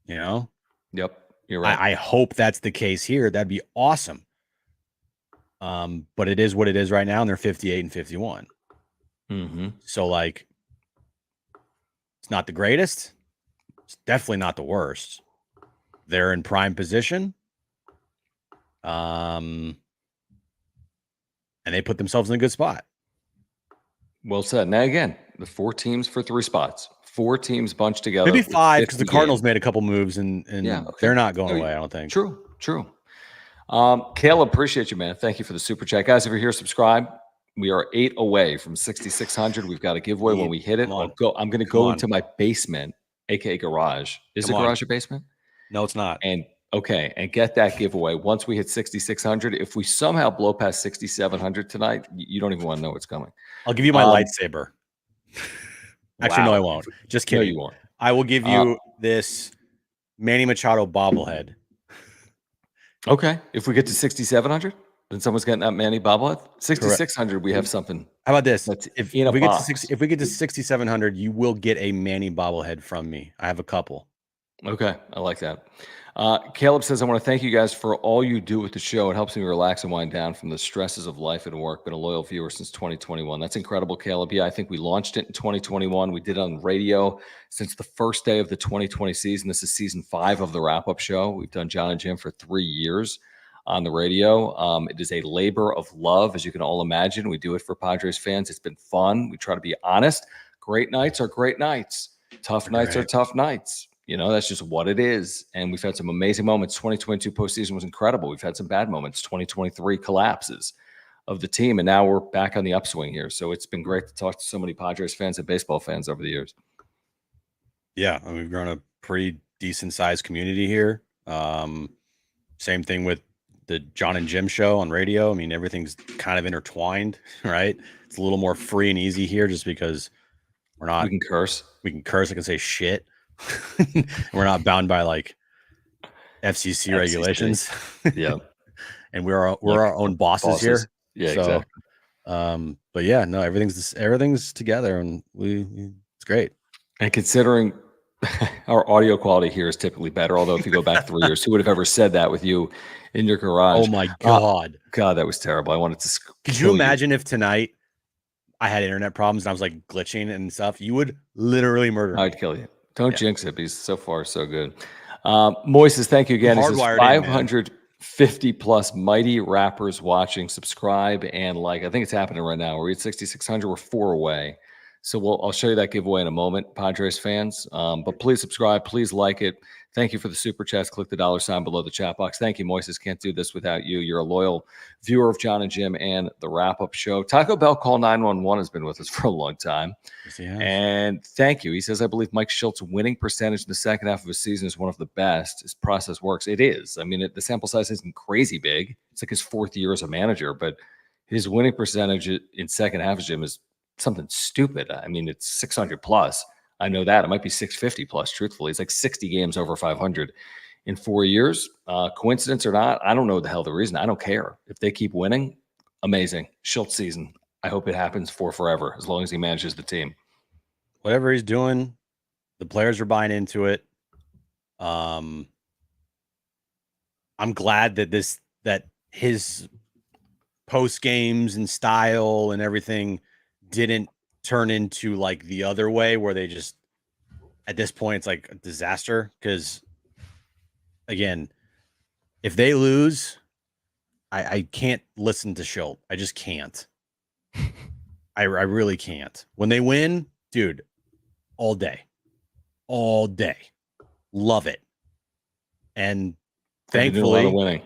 Yep. You're right. I hope that's the case here. That'd be awesome. But it is what it is right now, and they're 58 and 51. Mm-hmm. So like, it's not the greatest. It's definitely not the worst. They're in prime position. And they put themselves in a good spot. Well said. Now again, the 4 teams for 3 spots. 4 teams bunched together. Maybe 5 because the Cardinals made a couple moves and they're not going away, I don't think. True. Caleb, appreciate you, man. Thank you for the super chat. Guys, if you're here, subscribe. We are 8 away from 6,600. We've got a giveaway when we hit it. I'm going to go into my basement, aka garage. Is the garage your basement? No, it's not. And get that giveaway. Once we hit 6,600, if we somehow blow past 6,700 tonight, you don't even want to know what's coming. I'll give you my lightsaber. Actually, no, I won't. Just kidding. No, you won't. I will give you this Manny Machado bobblehead. Okay. If we get to 6,700, then someone's getting that Manny bobblehead. 6,600, we have something. How about this? If we get to 6,700, you will get a Manny bobblehead from me. I have a couple. Okay. I like that. Caleb says, I want to thank you guys for all you do with the show. It helps me relax and wind down from the stresses of life and work. Been a loyal viewer since 2021. That's incredible, Caleb. Yeah, I think we launched it in 2021. We did it on radio since the first day of the 2020 season. This is season 5 of the wrap-up show. We've done John and Jim for 3 years on the radio. It is a labor of love, as you can all imagine. We do it for Padres fans. It's been fun. We try to be honest. Great nights are great nights. Tough nights are tough nights. That's just what it is. And we've had some amazing moments. 2022 postseason was incredible. We've had some bad moments. 2023 collapses of the team. And now we're back on the upswing here. So it's been great to talk to so many Padres fans and baseball fans over the years. Yeah. And we've grown a pretty decent sized community here. Same thing with the John and Jim show on radio. I mean, everything's kind of intertwined, right? It's a little more free and easy here just because we can curse. I can say shit. We're not bound by like FCC regulations. Yeah. And we're our own bosses here. Yeah, exactly. But yeah, no, everything's together and it's great. And considering our audio quality here is typically better, although if you go back 3 years, who would have ever said that with you in your garage? Oh my God. God, that was terrible. I wanted to Could you imagine if tonight I had internet problems and I was like glitching and stuff? You would literally murder me. I'd kill you. Don't jinx it. He's so far so good. Moises, thank you again. He says 550 plus mighty rappers watching. Subscribe and like. I think it's happening right now. We're at 6,600. We're 4 away. So I'll show you that giveaway in a moment, Padres fans. But please subscribe. Please like it. Thank you for the super chats. Click the $sign below the chat box. Thank you, Moises. Can't do this without you. You're a loyal viewer of John and Jim and the wrap-up show. Taco Bell Call 911 has been with us for a long time. Yes, and thank you. He says, I believe Mike Schilt's winning percentage in the second half of his season is one of the best. His process works. It is. I mean, the sample size isn't crazy big. It's like his 4th year as a manager, but his winning percentage in second half of Jim is something stupid. I mean, it's 600 plus. I know that. It might be 650 plus, truthfully. It's like 60 games over 500 in 4 years. Coincidence or not, I don't know the hell the reason. I don't care. If they keep winning, amazing. Schultz season. I hope it happens for forever, as long as he manages the team. Whatever he's doing, the players are buying into it. I'm glad that his post games and style and everything didn't turn into like the other way where they just, at this point, it's like a disaster. Because again, if they lose, I can't listen to Schultz. I just can't. I really can't. When they win, dude, all day, love it. And thankfully,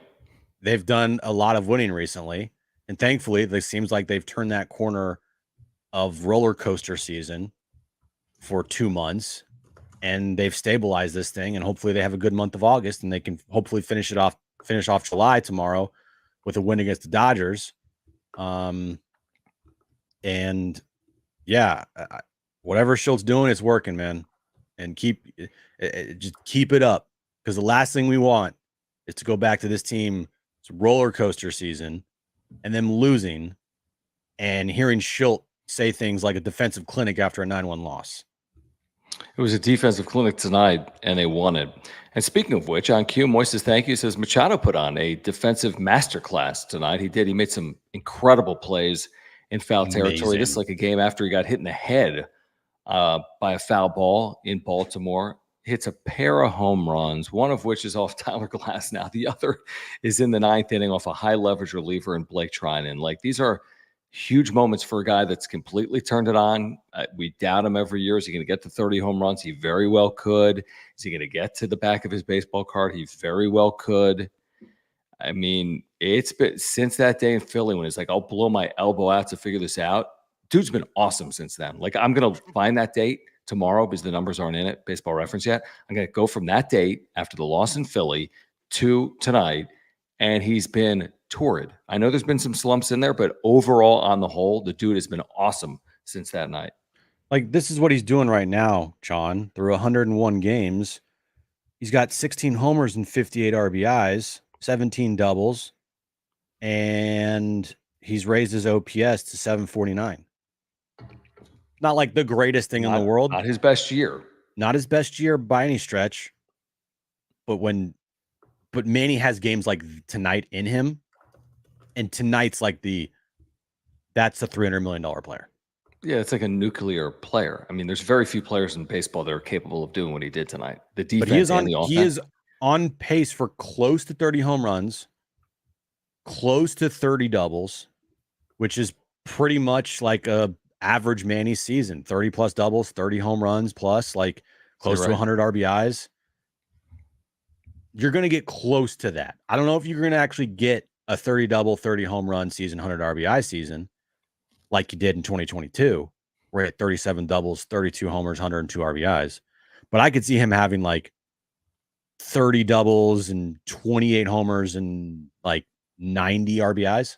they've done a lot of winning recently. And thankfully, it seems like they've turned that corner of roller coaster season for 2 months, and they've stabilized this thing. And hopefully, they have a good month of August, and they can hopefully finish off July tomorrow with a win against the Dodgers. And yeah, whatever Schultz doing, it's working, man. And just keep it up, because the last thing we want is to go back to this team's roller coaster season and them losing and hearing Schultz say things like a defensive clinic after a 9-1 loss. It was a defensive clinic tonight, and they won it. And speaking of which, on cue, Moises thank you says Machado put on a defensive masterclass tonight. He did. He made some incredible plays in foul territory. This is like a game after he got hit in the head by a foul ball in Baltimore. Hits a pair of home runs, one of which is off Tyler Glass now. The other is in the 9th inning off a high leverage reliever in Blake Trinan. Like, these are huge moments for a guy that's completely turned it on. We doubt him every year. Is he going to get to 30 home runs? He very well could. Is he going to get to the back of his baseball card? He very well could. I mean, it's been since that day in Philly when it's like, I'll blow my elbow out to figure this out. Dude's been awesome since then. Like, I'm going to find that date tomorrow because the numbers aren't in it, Baseball Reference yet. I'm going to go from that date after the loss in Philly to tonight, and he's been torrid. I know there's been some slumps in there, but overall, on the whole, the dude has been awesome since that night. Like, this is what he's doing right now, John. Through 101 games, he's got 16 homers and 58 RBIs, 17 doubles, and he's raised his OPS to 749. Not like the greatest thing in the world. Not his best year. Not his best year by any stretch. But Manny has games like tonight in him. And tonight's like that's the $300 million player. Yeah, it's like a nuclear player. I mean, there's very few players in baseball that are capable of doing what he did tonight. The defense and the offense. He is on pace for close to 30 home runs, close to 30 doubles, which is pretty much like a average Manny season. 30 plus doubles, 30 home runs plus, like close to 100 RBIs. You're going to get close to that. I don't know if you're going to actually get a 30 double, 30 home run season, 100 RBI season like you did in 2022, where he had 37 doubles, 32 homers, 102 RBIs. But I could see him having like 30 doubles and 28 homers and like 90 RBIs.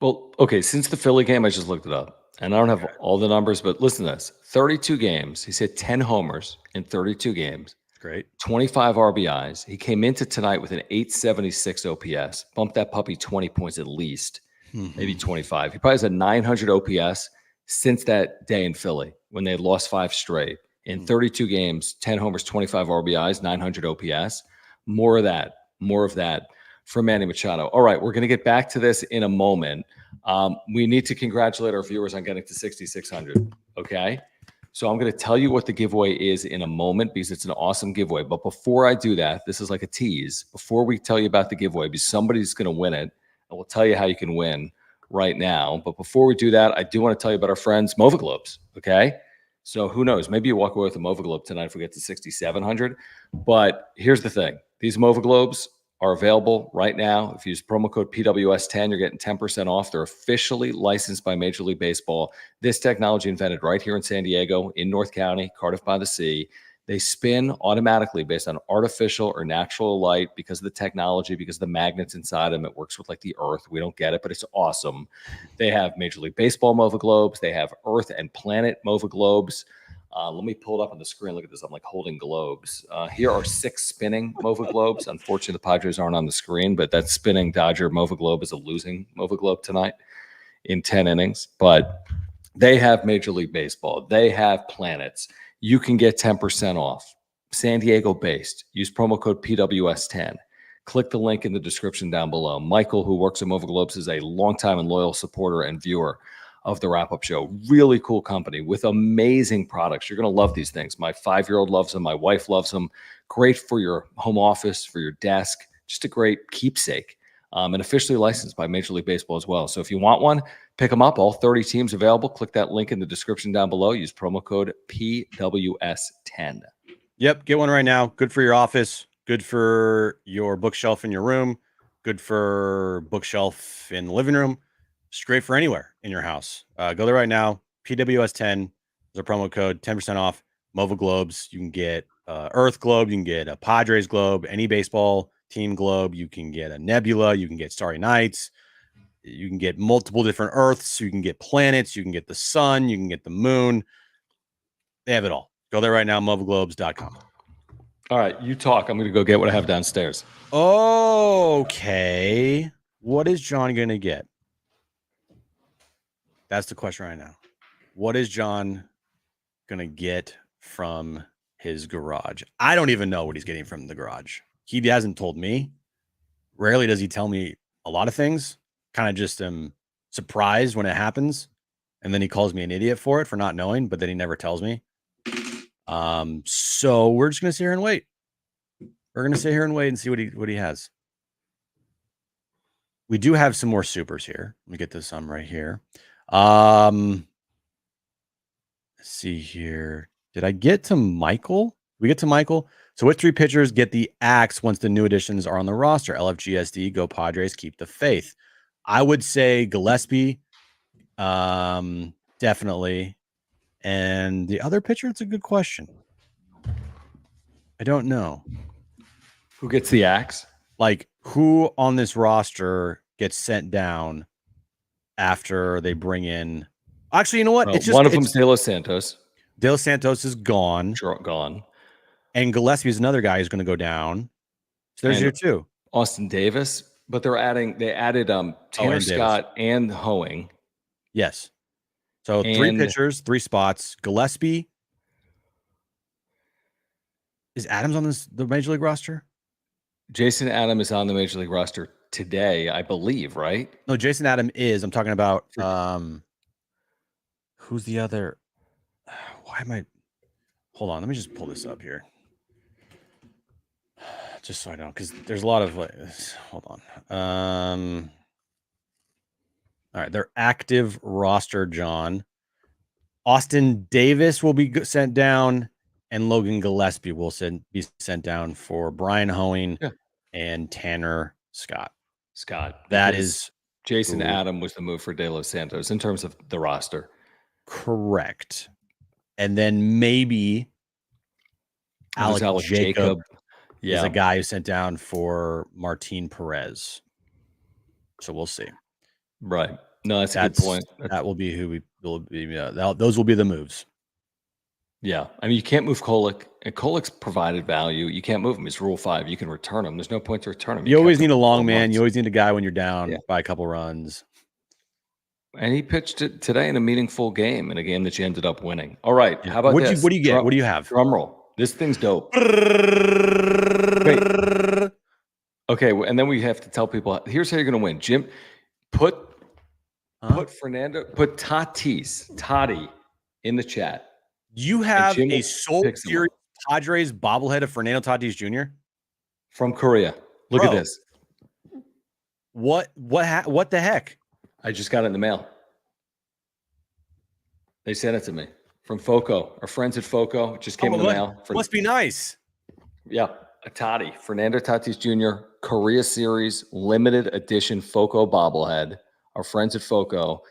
Well, okay, since the Philly game, I just looked it up. And I don't have all the numbers, but listen to this. 32 games. He's hit 10 homers in 32 games. Great. 25 RBIs. He came into tonight with an 876 OPS. Bumped that puppy 20 points at least, maybe 25. He probably has a 900 OPS since that day in Philly when they had lost 5 straight. In 32 games, 10 homers, 25 RBIs, 900 OPS. More of that for Manny Machado. All right, we're going to get back to this in a moment. We need to congratulate our viewers on getting to 6,600, okay? So I'm going to tell you what the giveaway is in a moment because it's an awesome giveaway. But before I do that, this is like a tease. Before we tell you about the giveaway, because somebody's going to win it, and we'll tell you how you can win right now. But before we do that, I do want to tell you about our friends, Mova Globes, okay? So who knows? Maybe you walk away with a Mova Globe tonight if we get to 6,700. But here's the thing. These Mova Globes are available right now. If you use promo code PWS10, you're getting 10% off. They're officially licensed by Major League Baseball. This technology invented right here in San Diego, in North County, Cardiff by the Sea. They spin automatically based on artificial or natural light because of the technology, because of the magnets inside them. It works with like the earth. We don't get it, but it's awesome. They have Major League Baseball Mova Globes. They have Earth and Planet Mova Globes. Let me pull it up on the screen. Look at this. I'm like holding globes. Here are 6 spinning Mova Globes. Unfortunately, the Padres aren't on the screen, but that spinning Dodger Mova Globe is a losing Mova Globe tonight in 10 innings. But they have Major League Baseball. They have planets. You can get 10% off. San Diego based. Use promo code PWS10. click the link in the description down below. Michael, who works at Mova Globes, is a longtime and loyal supporter and viewer of the Wrap Up Show. Really cool company with amazing products. You're going to love these things. My 5-year-old loves them. My wife loves them. Great for your home office, for your desk. Just a great keepsake. And officially licensed by Major League Baseball as well. So if you want one, pick them up. All 30 teams available. Click that link in the description down below. Use promo code PWS10. Yep, get one right now. Good for your office. Good for your bookshelf in your room. Good for bookshelf in the living room. It's great for anywhere in your house. Go there right now. PWS10 is a promo code, 10% off. Mova Globes. You can get Earth Globe. You can get a Padres Globe. Any baseball team globe. You can get a nebula. You can get Starry Nights. You can get multiple different Earths. You can get planets. You can get the sun. You can get the moon. They have it all. Go there right now, movaglobes.com. All right, you talk. I'm going to go get what I have downstairs. Okay. What is John going to get? That's the question right now. What is John going to get from his garage? I don't even know what he's getting from the garage. He hasn't told me. Rarely does he tell me a lot of things. Kind of just am surprised when it happens. And then he calls me an idiot for it, for not knowing, but then he never tells me. So we're just going to sit here and wait. We're going to sit here and wait and see what he has. We do have some more supers here. Let me get this right here. Let's see here. Did I get to Michael? We get to Michael. So with 3 pitchers, get the axe once the new additions are on the roster. LFGSD, go Padres, keep the faith. I would say Gillespie, definitely. And the other pitcher, it's a good question. I don't know. Who gets the axe? Like, who on this roster gets sent down after they bring in? Actually, you know what? Well, one of them's De Los Santos. De Los Santos is gone. Gone. And Gillespie is another guy who's going to go down. So there's your 2. Austin Davis, but they added Tanner Scott and Hoeing. Yes. So 3 pitchers, 3 spots. Gillespie. Is Adams on the Major League roster? Jason Adam is on the Major League roster today, I believe, right? No, Jason Adam is. I'm talking about who's the other? Why am I? Hold on, let me just pull this up here, just so I know, because there's a lot of hold on. All right, their active roster, John. Austin Davis will be sent down, and Logan Gillespie will be sent down for Brian Hoeing and Tanner Scott. That is Jason Adam was the move for De Los Santos in terms of the roster. Correct. And then maybe Alex Jacob is a guy who sent down for Martin Perez. So we'll see. Right. No, that's a good point. That will be who we will be. Those will be the moves. Yeah. I mean, you can't move Kolek. And Kolek's provided value. You can't move him. It's Rule 5. You can return him. There's no point to return him. You always need a long man. You always need a guy when you're down by a couple runs. And he pitched it today in a meaningful game, in a game that you ended up winning. All right. How about this? What do you get? What do you have? Drum roll. This thing's dope. Wait. Okay. And then we have to tell people, here's how you're going to win. Jim, put Tati in the chat. You have a Soul Series Padres bobblehead of Fernando Tatis Jr. from Korea. Look at this. What the heck? I just got it in the mail. They sent it to me from Foco. Our friends at Foco. It just came in the mail. Must be nice. Yeah. A Fernando Tatis Jr. Korea Series limited edition Foco bobblehead. Our friends at Foco.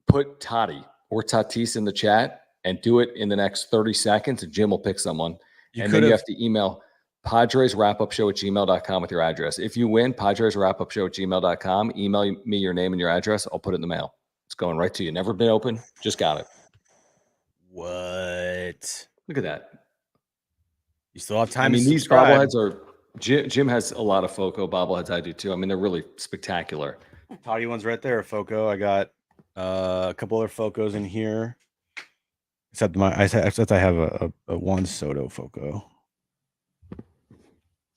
Put Tati or Tatis in the chat and do it in the next 30 seconds, and Jim will pick someone. Then you have to email PadresWrapUpShow@gmail.com with your address. If you win, PadresWrapUpShow@gmail.com. Email me your name and your address. I'll put it in the mail. It's going right to you. Never been open. Just got it. What? Look at that. You still have time. I mean, these bobbleheads are. Jim has a lot of Foco bobbleheads. I do too. I mean, they're really spectacular. Toddy one's right there. Foco. I got a couple other Focos in here. Except I have a Juan Soto Foco.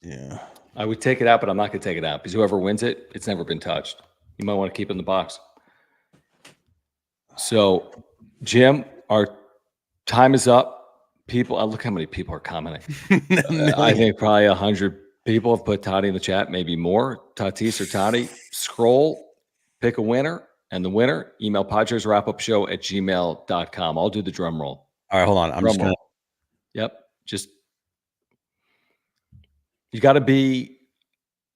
Yeah. I would take it out, but I'm not going to take it out because whoever wins it, it's never been touched. You might want to keep it in the box. So, Jim, our time is up. People, look how many people are commenting. I think probably 100 people have put Toddy in the chat, maybe more. Tatis or Toddy. Scroll, pick a winner, and the winner, email PadresWrapUpShow@gmail.com. I'll do the drum roll. All right, hold on. I'm just going to. Yep. You got to be,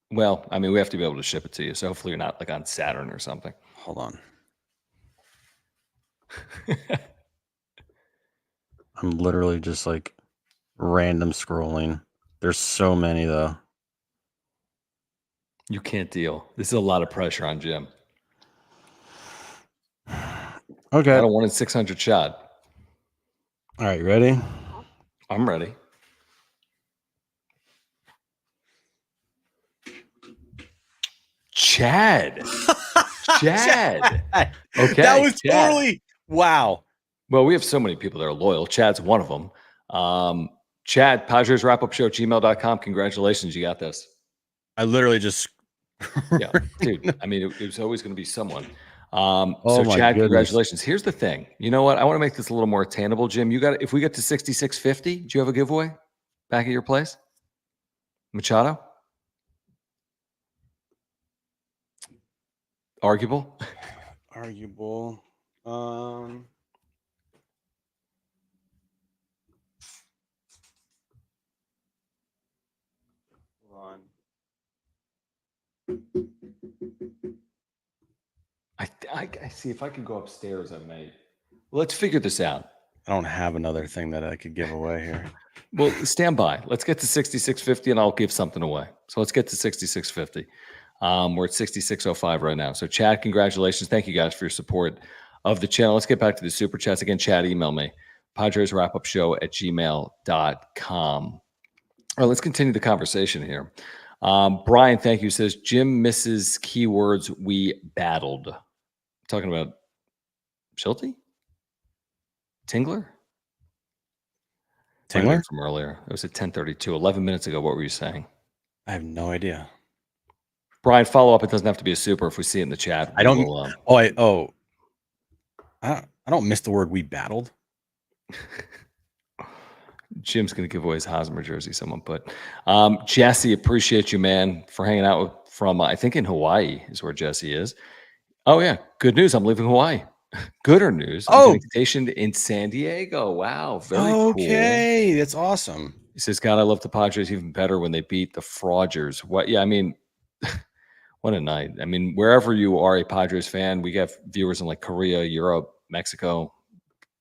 well, I mean, we have to be able to ship it to you. So hopefully you're not like on Saturn or something. Hold on. I'm literally just like random scrolling. There's so many though. You can't deal. This is a lot of pressure on Jim. Okay. I don't want a 600 shot. All right, you ready? I'm ready. Chad. Chad. Okay. That was Chad. totally wow. Well, we have so many people that are loyal. Chad's one of them. Chad, PadresWrapUpShow@gmail.com. Congratulations. You got this. I literally just yeah, dude. I mean, it was always going to be someone. Oh so my Chad, goodness. congratulations. Here's the thing. You know what? I want to make this a little more attainable, Jim. You got, if we get to 6650, do you have a giveaway back at your place? Machado? Arguable? Arguable. Hold on. I see if I can go upstairs, I may. Let's figure this out. I don't have another thing that I could give away here. Well, stand by. Let's get to 6650 and I'll give something away. So let's get to 6650. We're at 6605 right now. So Chad, congratulations. Thank you guys for your support of the channel. Let's get back to the super chats. Again, Chad, email me. PadresWrapUpShow@gmail.com. All right, let's continue the conversation here. Brian, thank you, says, Jim misses keywords we battled. Talking about Schulte? Tingler from earlier. It was at 10:32, 11 minutes ago. What were you saying? I have no idea. Brian, follow up. It doesn't have to be a super. If we see it in the chat, I don't. I don't miss the word we battled. Jim's going to give away his Hosmer jersey. Someone put. Jesse, appreciate you, man, for hanging out from. I think in Hawaii is where Jesse is. Oh yeah, good news. I'm leaving Hawaii. Gooder news. I'm getting stationed in San Diego. Wow, very cool. Okay, that's awesome. He says, God, I love the Padres even better when they beat the Frauders. What? Yeah, I mean, what a night. I mean, wherever you are a Padres fan, we have viewers in like Korea, Europe, Mexico,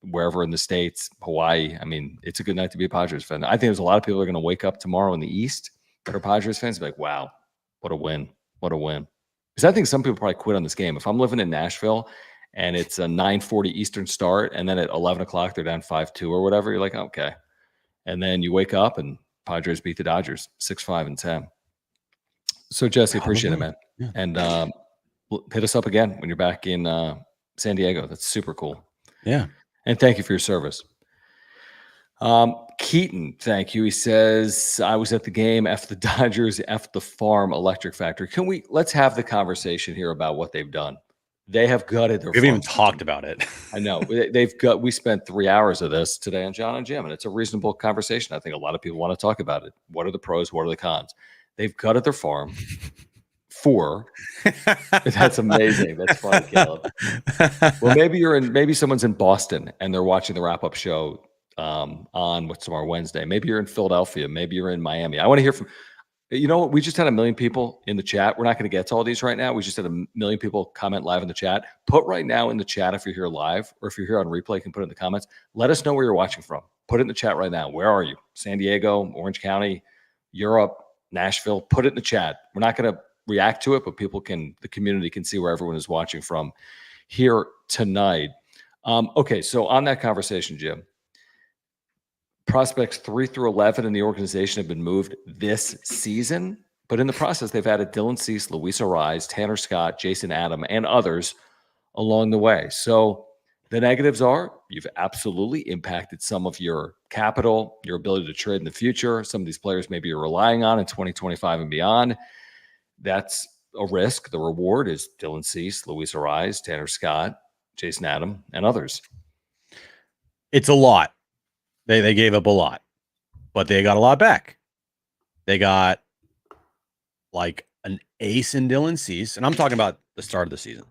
wherever in the States, Hawaii. I mean, it's a good night to be a Padres fan. I think there's a lot of people that are going to wake up tomorrow in the East that are Padres fans and be like, wow, what a win. What a win. Because I think some people probably quit on this game. If I'm living in Nashville and it's a 9:40 Eastern start, and then at 11 o'clock they're down 5-2 or whatever, you're like, okay. And then you wake up and Padres beat the Dodgers 6-5-10. So Jesse, appreciate it, man. Yeah. And hit us up again when you're back in San Diego. That's super cool. Yeah. And thank you for your service. Keaton, thank you. He says, I was at the game, F the Dodgers, F the farm electric factory. Let's have the conversation here about what they've done. They have gutted their. We haven't even talked about it. I know. We spent 3 hours of this today on John and Jim, and it's a reasonable conversation. I think a lot of people want to talk about it. What are the pros? What are the cons? They've gutted their farm. That's amazing. That's funny, Caleb. Well, maybe someone's in Boston and they're watching the wrap-up show on what's tomorrow, Wednesday. Maybe you're in Philadelphia. Maybe you're in Miami. I want to hear from. You know what? We just had 1 million people in the chat. We're not going to get to all these right now. We just had 1 million people comment live in the chat. Put right now in the chat if you're here live, or if you're here on replay, you can put it in the comments. Let us know where you're watching from. Put it in the chat right now. Where are you? San Diego, Orange County, Europe, Nashville. Put it in the chat. We're not going to react to it, but the community can see where everyone is watching from here tonight. Okay, so on that conversation, Jim, prospects 3 through 11 in the organization have been moved this season, but in the process, they've added Dylan Cease, Luis Arise, Tanner Scott, Jason Adam, and others along the way. So The negatives are you've absolutely impacted some of your capital, your ability to trade in the future. Some of these players maybe you're relying on in 2025 and beyond. That's a risk. The reward is Dylan Cease, Luis Ariz, Tanner Scott, Jason Adam, and others. It's a lot. They gave up a lot, but they got a lot back. They got like an ace in Dylan Cease, and I'm talking about the start of the season,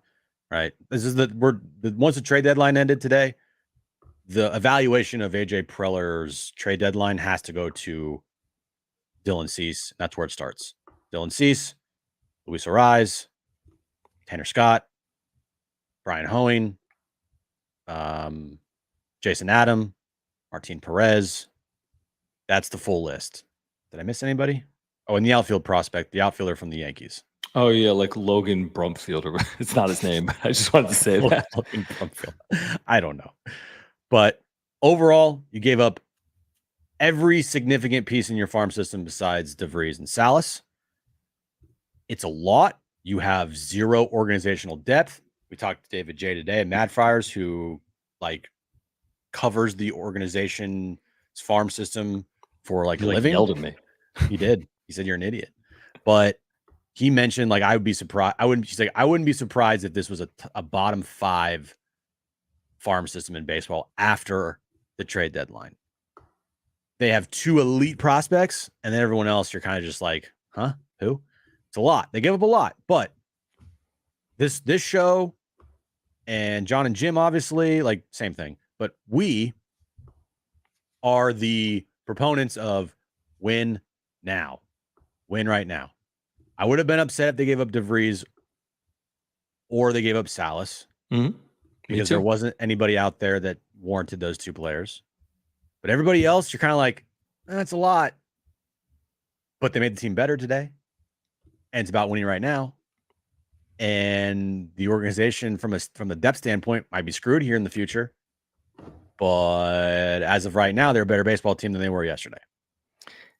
right? This is once the trade deadline ended today, the evaluation of AJ Preller's trade deadline has to go to Dylan Cease. That's where it starts. Dylan Cease, Luis Ariz, Tanner Scott, Brian Hoeing, Jason Adam, Martin Perez. That's the full list. Did I miss anybody? Oh, and the outfield prospect, the outfielder from the Yankees. Oh, yeah, like Logan Brumfield. It's not his name, but I just wanted to say that. Logan Brumfield. I don't know. But overall, you gave up every significant piece in your farm system besides DeVries and Salas. It's a lot. You have zero organizational depth. We talked to David J today at Mad Friars, who like covers the organization's farm system for like a living. Yelled at me. He did. He said you're an idiot. But he mentioned like I would be surprised. She's like, I wouldn't be surprised if this was a bottom 5 farm system in baseball after the trade deadline. They have 2 elite prospects, and then everyone else, you're kind of just like, huh? Who? It's a lot. They give up a lot, but this show and John and Jim, obviously, like same thing. But we are the proponents of win now. Win right now. I would have been upset if they gave up DeVries or they gave up Salas because there wasn't anybody out there that warranted those 2 players. But everybody else, you're kind of like, that's a lot. But they made the team better today. And it's about winning right now. And the organization from the depth standpoint might be screwed here in the future. But as of right now, they're a better baseball team than they were yesterday.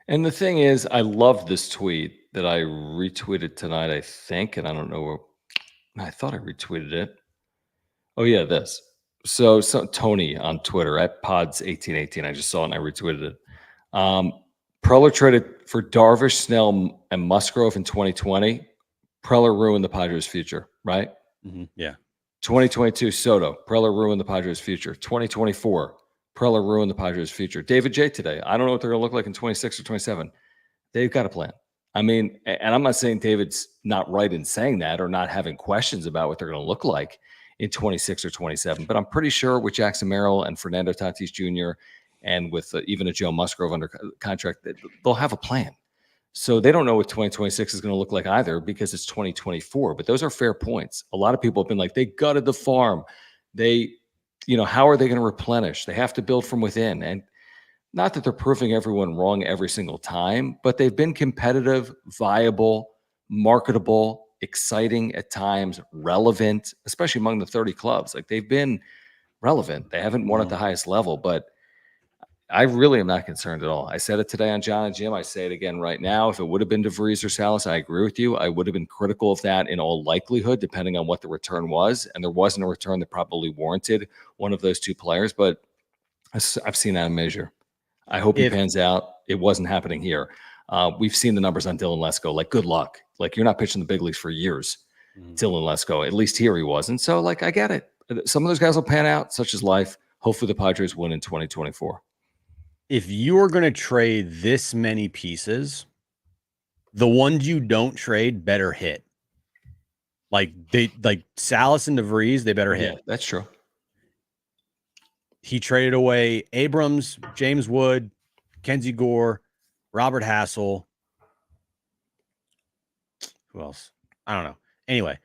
And the thing is, I love this tweet that I retweeted tonight, I think, and I don't know where I thought I retweeted it. Oh, yeah, this. So Tony on Twitter at Pods1818, I just saw it and I retweeted it. Preller traded for Darvish, Snell, and Musgrove in 2020. Preller ruined the Padres' future, right? Mm-hmm. Yeah. 2022, Soto. Preller ruined the Padres' future. 2024, Preller ruined the Padres' future. David J today. I don't know what they're going to look like in 26 or 27. They've got a plan. I mean, and I'm not saying David's not right in saying that or not having questions about what they're going to look like in 26 or 27, but I'm pretty sure with Jackson Merrill and Fernando Tatis Jr. and with even a Joe Musgrove under contract, they'll have a plan. So they don't know what 2026 is going to look like either because it's 2024. But those are fair points. A lot of people have been like, they gutted the farm. How are they going to replenish? They have to build from within. And not that they're proving everyone wrong every single time, but they've been competitive, viable, marketable, exciting at times, relevant, especially among the 30 clubs. Like they've been relevant. They haven't won at the highest level, but I really am not concerned at all. I said it today on John and Jim. I say it again right now. If it would have been DeVries or Salas, I agree with you. I would have been critical of that in all likelihood, depending on what the return was. And there wasn't a return that probably warranted one of those 2 players, but I've seen that in measure. I hope he pans out. It wasn't happening here. We've seen the numbers on Dylan Lesko. Like, good luck. Like, you're not pitching the big leagues for years. Dylan Lesko. At least here he wasn't. So, like, I get it. Some of those guys will pan out, such as life. Hopefully the Padres win in 2024. If you are going to trade this many pieces, the ones you don't trade better hit. Like Salas and DeVries, they better hit. Yeah, that's true. He traded away Abrams, James Wood, Kenzie Gore, Robert Hassel. Who else? I don't know. Anyway,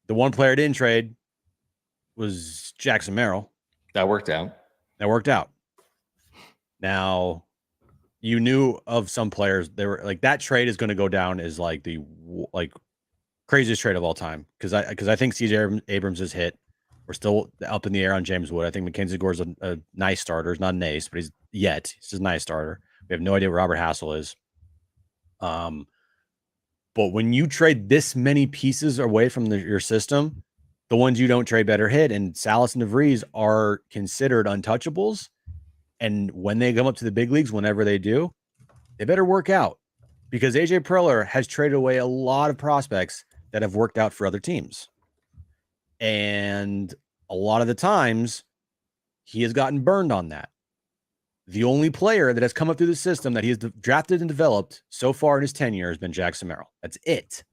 the one player I didn't trade was Jackson Merrill. That worked out. Now, you knew of some players. They were like, that trade is going to go down as like the craziest trade of all time because I think CJ Abrams is hit. We're still up in the air on James Wood. I think Mackenzie Gore's a nice starter. He's not an ace, but he's just a nice starter. We have no idea what Robert Hassel is. But when you trade this many pieces away from your system, the ones you don't trade better hit, and Salas and DeVries are considered untouchables. And when they come up to the big leagues, whenever they do, they better work out, because AJ Preller has traded away a lot of prospects that have worked out for other teams. And a lot of the times he has gotten burned on that. The only player that has come up through the system that he has drafted and developed so far in his tenure has been Jackson Merrill. That's it.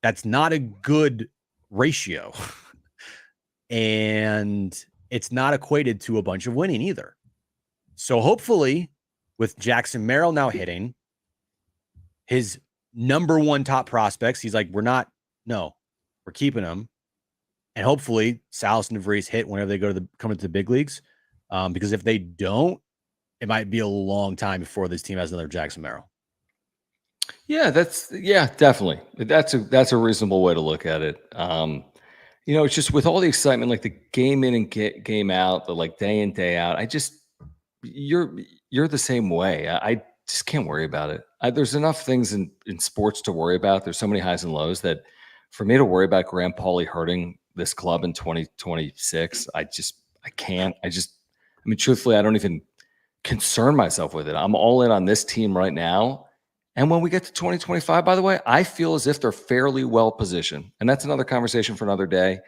That's not a good ratio. And it's not equated to a bunch of winning either. So hopefully, with Jackson Merrill now hitting his number one top prospects, he's like, we're keeping him. And hopefully Salas and DeVries hit whenever they come into the big leagues. Because if they don't, it might be a long time before this team has another Jackson Merrill. Yeah, definitely. That's a reasonable way to look at it. It's just with all the excitement, like the game in and game out, the like day in, day out, you're the same way. I just can't worry about it. There's enough things in sports to worry about. There's so many highs and lows that for me to worry about Graham Pauley hurting this club in 2026, I can't. Truthfully, I don't even concern myself with it. I'm all in on this team right now. And when we get to 2025, by the way, I feel as if they're fairly well positioned. And that's another conversation for another day.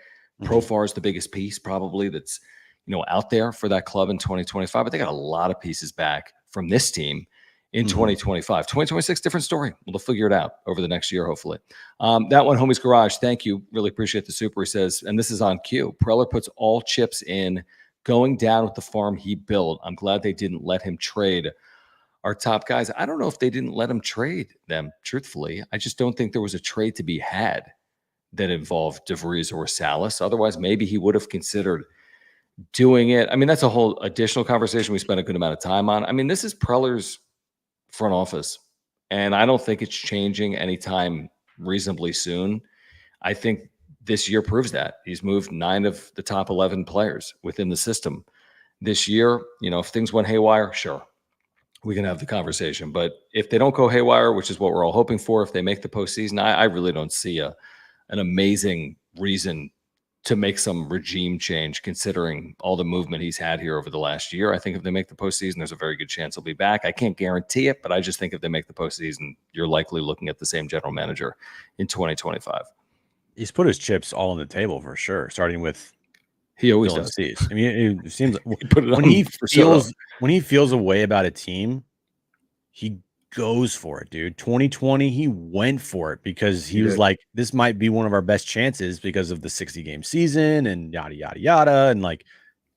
Profar is the biggest piece probably that's, out there for that club in 2025. But they got a lot of pieces back from this team in 2025. 2026, different story. We'll figure it out over the next year, hopefully. That one, Homie's Garage, thank you. Really appreciate the super. He says, and this is on cue, Preller puts all chips in, going down with the farm he built. I'm glad they didn't let him trade our top guys. I don't know if they didn't let him trade them, truthfully. I just don't think there was a trade to be had that involved DeVries or Salas. Otherwise, maybe he would have considered doing it. That's a whole additional conversation we spent a good amount of time on. This is Preller's front office, and I don't think it's changing anytime reasonably soon. I think this year proves that. He's moved 9 of the top 11 players within the system this year. If things went haywire, sure, we can have the conversation. But if they don't go haywire, which is what we're all hoping for, if they make the postseason, I really don't see an amazing reason to make some regime change, considering all the movement he's had here over the last year. I think if they make the postseason, there's a very good chance he'll be back. I can't guarantee it, but I just think if they make the postseason, you're likely looking at the same general manager in 2025. He's put his chips all on the table for sure, starting with he always does. Cease. It seems like he put it when he feels a way about a team, he goes for it, dude. 2020, he went for it because he was like, this might be one of our best chances because of the 60-game season and yada, yada, yada. And like,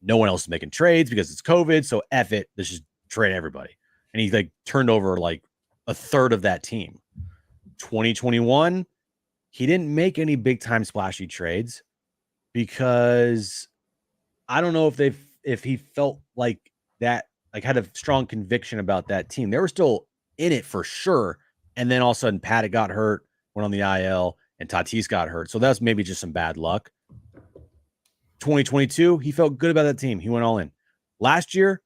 no one else is making trades because it's COVID. So F it. Let's just trade everybody. And he like turned over like a third of that team. 2021, he didn't make any big time splashy trades because I don't know if he felt like that, like had a strong conviction about that team. They were still in it for sure. And then all of a sudden Paddock got hurt, went on the IL, and Tatis got hurt. So that's maybe just some bad luck. 2022, he felt good about that team. He went all in. Last year,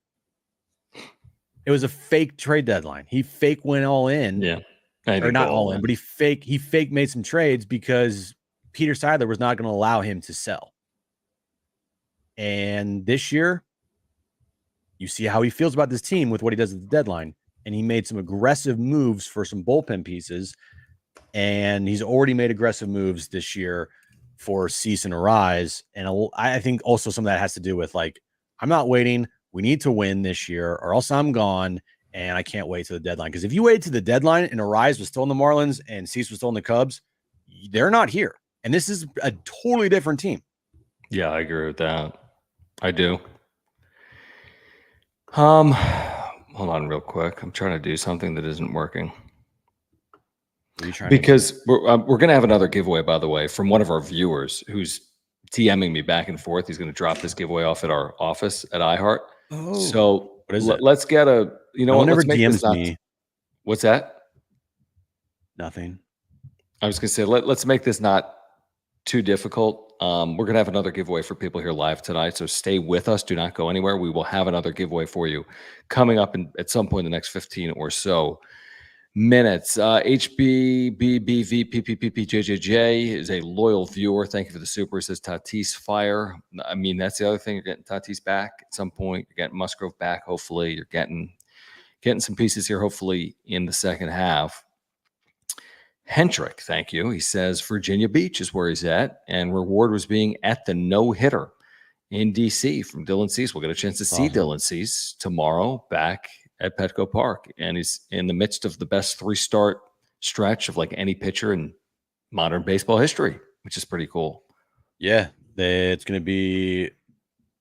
it was a fake trade deadline. He fake went all in. Yeah. Or not all in, but he fake made some trades because Peter Seidler was not going to allow him to sell. And this year, you see how he feels about this team with what he does at the deadline. And he made some aggressive moves for some bullpen pieces. And he's already made aggressive moves this year for Cease and Arise. And I think also some of that has to do with like, I'm not waiting. We need to win this year or else I'm gone. And I can't wait to the deadline. Because if you wait to the deadline and Arise was still in the Marlins and Cease was still in the Cubs, they're not here. And this is a totally different team. Yeah, I agree with that. I do. Hold on real quick. I'm trying to do something that isn't working. Because we're going to have another giveaway, by the way, from one of our viewers who's DMing me back and forth. He's going to drop this giveaway off at our office at iHeart. Oh, so what is it? Let's get a, no one ever DMs me. What's that? Nothing. I was going to say, let's make this not too difficult. We're going to have another giveaway for people here live tonight. So stay with us. Do not go anywhere. We will have another giveaway for you coming up at some point in the next 15 or so minutes. HBBBVPPPPJJJ is a loyal viewer. Thank you for the super. It says Tatis fire. I mean, that's the other thing. You're getting Tatis back at some point. You're getting Musgrove back. Hopefully, you're getting some pieces here. Hopefully, in the second half. Hendrick, thank you. He says Virginia Beach is where he's at, and reward was being at the no hitter in DC from Dylan Cease. We'll get a chance to see Dylan Cease tomorrow back at Petco Park, and he's in the midst of the best 3-start stretch of like any pitcher in modern baseball history, which is pretty cool. Yeah, it's going to be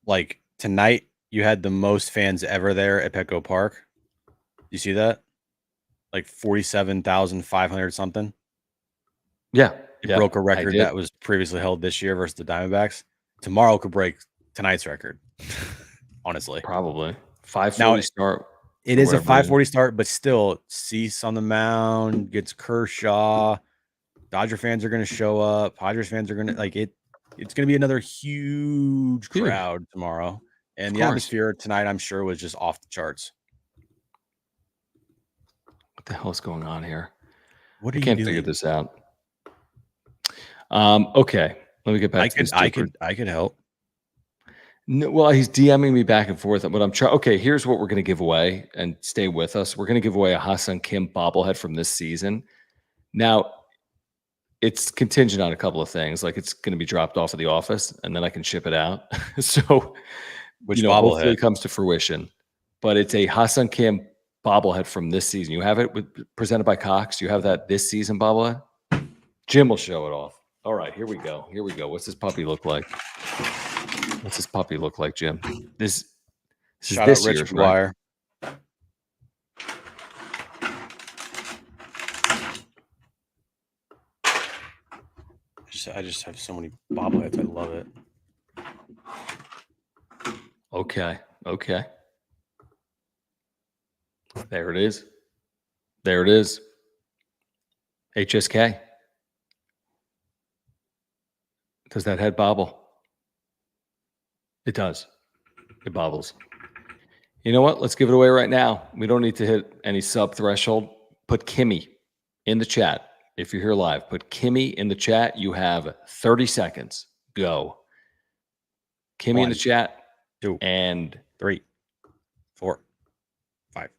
like tonight. You had the most fans ever there at Petco Park. You see that? Like 47,500 something. Yeah, it broke a record that was previously held this year versus the Diamondbacks. Tomorrow could break tonight's record. Honestly, probably 5:40 start. It is a 5:40 start, but still, Cease on the mound gets Kershaw. Dodger fans are going to show up. Padres fans are going to like it. It's going to be another huge crowd tomorrow, and the atmosphere tonight, I'm sure, was just off the charts. What the hell is going on here? What are you can't doing? Figure this out. Okay, let me get back to this. I could help. No, well, he's DMing me back and forth, but I'm trying. Okay, here's what we're going to give away, and stay with us. We're going to give away a Ha-Seong Kim bobblehead from this season. Now, it's contingent on a couple of things, like it's going to be dropped off at the office, and then I can ship it out. So, hopefully it comes to fruition. But it's a Ha-Seong Kim bobblehead from this season. You have it presented by Cox. You have that this season bobblehead. Jim will show it off. All right, here we go. What's this puppy look like? What's this puppy look like, Jim? This Shout is this out Rich McGuire. Right? I just have so many bobbleheads. I love it. Okay. There it is. HSK. Does that head bobble? It does. It bobbles. You know what? Let's give it away right now. We don't need to hit any sub threshold. Put Kimmy in the chat. If you're here live, put Kimmy in the chat. You have 30 seconds. Go. Kimmy in the chat. 2 and 3 4 5.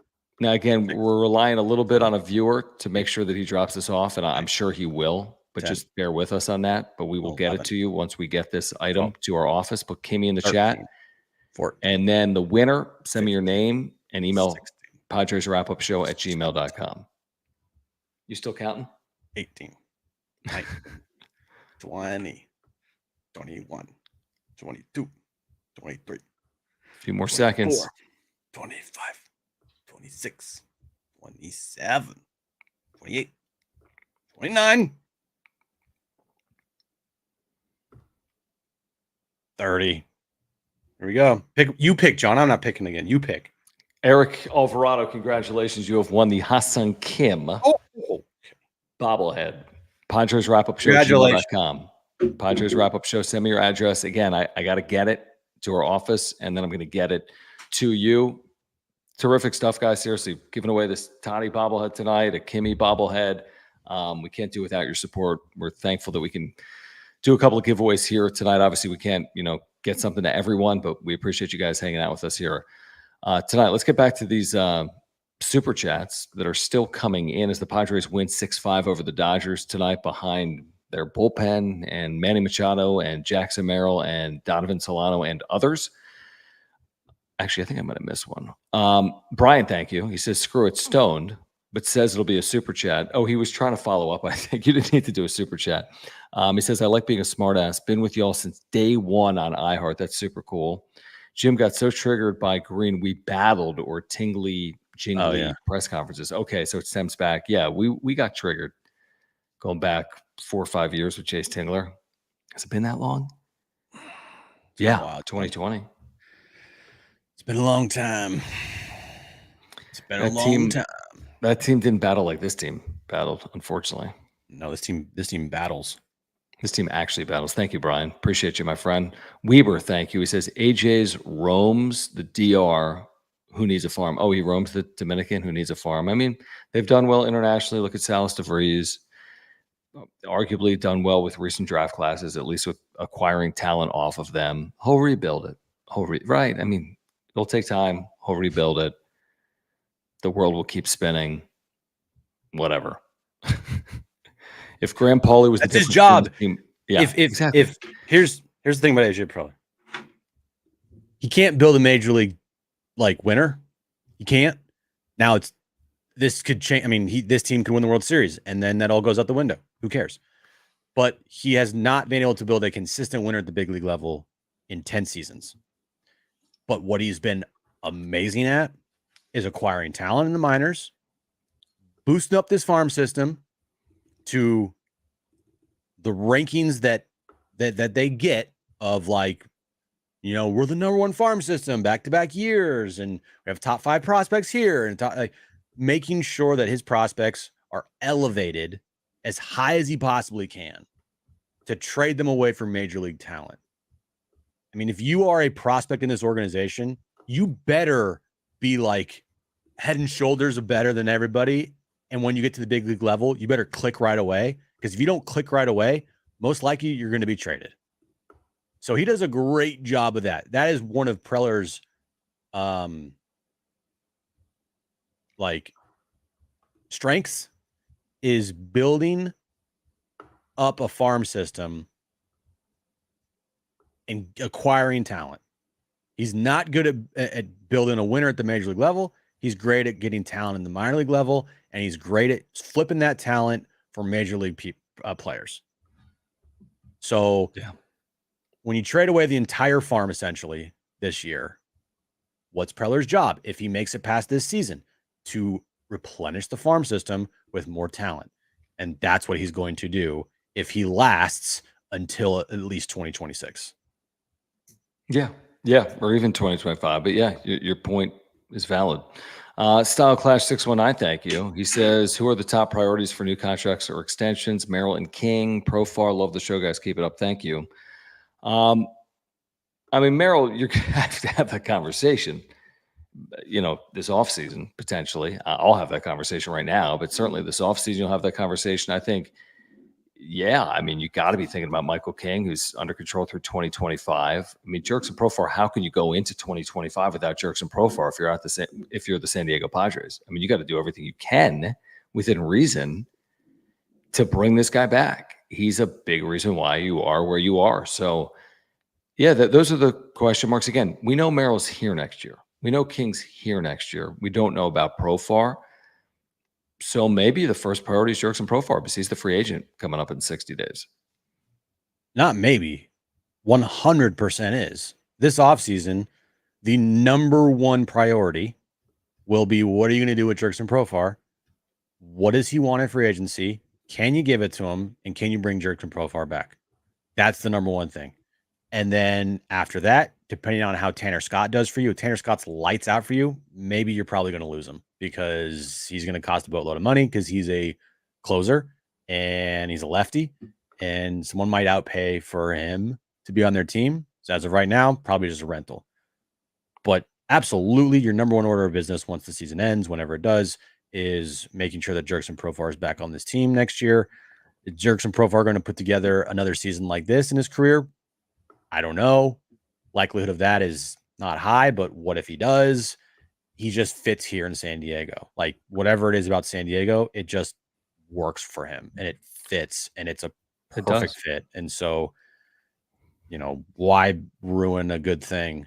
Now, again, we're relying a little bit on a viewer to make sure that he drops this off, and I'm sure he will. But 10, just bear with us on that. But we will 11, get it to you once we get this item 12, to our office. Put Kimmy in the 13, chat. 14, And then the winner, send me your name and email 16, PadresWrapUpShow@gmail.com. You still counting? 18, 19, 20, 21, 22, 23. A few more seconds. 25, 26, 27, 28, 29, 30. Here we go. You pick, John. I'm not picking again. You pick. Eric Alvarado, congratulations. You have won the Ha-Seong Kim bobblehead. Padres Wrap-Up Show. Congratulations. Padres Wrap-Up Show. Send me your address. Again, I got to get it to our office, and then I'm going to get it to you. Terrific stuff, guys. Seriously, giving away this Toddy bobblehead tonight, a Kimmy bobblehead. We can't do without your support. We're thankful that we can do a couple of giveaways here tonight. Obviously, we can't, get something to everyone, but we appreciate you guys hanging out with us here tonight. Let's get back to these super chats that are still coming in as the Padres win 6-5 over the Dodgers tonight behind their bullpen and Manny Machado and Jackson Merrill and Donovan Solana and others. Actually, I think I might have missed one. Brian, thank you. He says, screw it, stoned, but says it'll be a super chat. Oh, he was trying to follow up. I think you didn't need to do a super chat. He says, I like being a smartass. Been with y'all since day one on iHeart. That's super cool. Jim got so triggered by Green, we battled or tingly, jingly press conferences. Okay, so it stems back. Yeah, we got triggered going back 4 or 5 years with Chase Tingler. Has it been that long? Yeah, 2020. It's been a long time. That team didn't battle like this team battled, unfortunately. No, this team battles. This team actually battles. Thank you, Brian. Appreciate you, my friend. Weber, thank you. He says, AJ's roams the DR. who needs a farm? Oh, he roams the Dominican. Who needs a farm? I mean, they've done well internationally. Look at Salas DeVries. Arguably done well with recent draft classes, at least with acquiring talent off of them. He'll rebuild it. Right. I mean, it'll take time. He'll rebuild it. The world will keep spinning. Whatever. If Graham Pauley was that's the his job. team, yeah, Exactly. If here's the thing about AJ Preller, he can't build a major league like winner. He can't. Now this could change. I mean, this team could win the World Series, and then that all goes out the window. Who cares? But he has not been able to build a consistent winner at the big league level in 10 seasons. But what he's been amazing at is acquiring talent in the minors, boosting up this farm system to the rankings that they get of, like, you know, we're the number one farm system back-to-back years, and we have top 5 prospects here, and making sure that his prospects are elevated as high as he possibly can to trade them away for major league talent. I mean, if you are a prospect in this organization, you better be like head and shoulders better than everybody. And when you get to the big league level, you better click right away. Because if you don't click right away, most likely you're going to be traded. So he does a great job of that. That is one of Preller's like strengths, is building up a farm system and acquiring talent. He's not good at building a winner at the major league level. He's great at getting talent in the minor league level, and he's great at flipping that talent for major league players. So when you trade away the entire farm essentially this year, what's Preller's job if he makes it past this season? To replenish the farm system with more talent. And that's what he's going to do if he lasts until at least 2026. Yeah, or even 2025. But yeah, your point is valid. Style Clash 619, thank you. He says, who are the top priorities for new contracts or extensions? Merrill and King. Profar, love the show, guys. Keep it up. Thank you. I mean, Merrill, you're going to have that conversation, you know, this offseason, potentially. I'll have that conversation right now, but certainly this offseason, you'll have that conversation. I think, yeah, I mean, you got to be thinking about Michael King, who's under control through 2025. I mean, Jerks and Profar, how can you go into 2025 without Jerks and Profar if you're the San Diego Padres? I mean, you got to do everything you can within reason to bring this guy back. He's a big reason why you are where you are. So, yeah, those are the question marks. Again, we know Merrill's here next year. We know King's here next year. We don't know about Profar. So maybe the first priority is Jerks and Profar because he's the free agent coming up in 60 days. Not maybe. 100% is. This offseason, the number one priority will be, what are you going to do with Jerks and Profar? What does he want in free agency? Can you give it to him? And can you bring Jerks and Profar back? That's the number one thing. And then after that, depending on how Tanner Scott does for you, if Tanner Scott's lights out for you, maybe you're probably going to lose him because he's going to cost a boatload of money because he's a closer and he's a lefty, and someone might outpay for him to be on their team. So as of right now, probably just a rental. But absolutely, your number one order of business once the season ends, whenever it does, is making sure that Jerks and Profar is back on this team next year. Is Jerks and Profar going to put together another season like this in his career? I don't know. Likelihood of that is not high, but what if he does? He just fits here in San Diego. Like, whatever it is about San Diego, it just works for him and it fits and it's a perfect fit. And so, you know, why ruin a good thing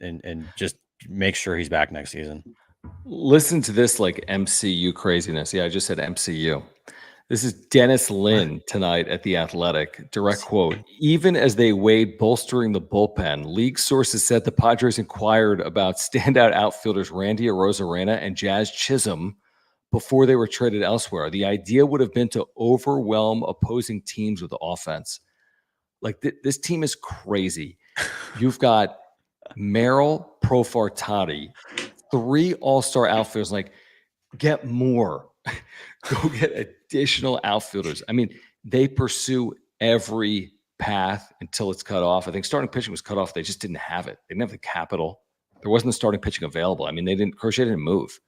and just make sure he's back next season? Listen to this, like, MCU craziness. Yeah, I just said MCU. This is Dennis Lin tonight at The Athletic. Direct quote. Even as they weighed bolstering the bullpen, league sources said the Padres inquired about standout outfielders Randy Arozarena and Jazz Chisholm before they were traded elsewhere. The idea would have been to overwhelm opposing teams with offense. Like, this team is crazy. You've got Merrill, Profar, Toddy, 3 all-star outfielders. Like, get more. Go get additional outfielders. I mean, they pursue every path until it's cut off. I think starting pitching was cut off. They just didn't have it. They didn't have the capital There wasn't the starting pitching available. I mean, Crochet didn't move.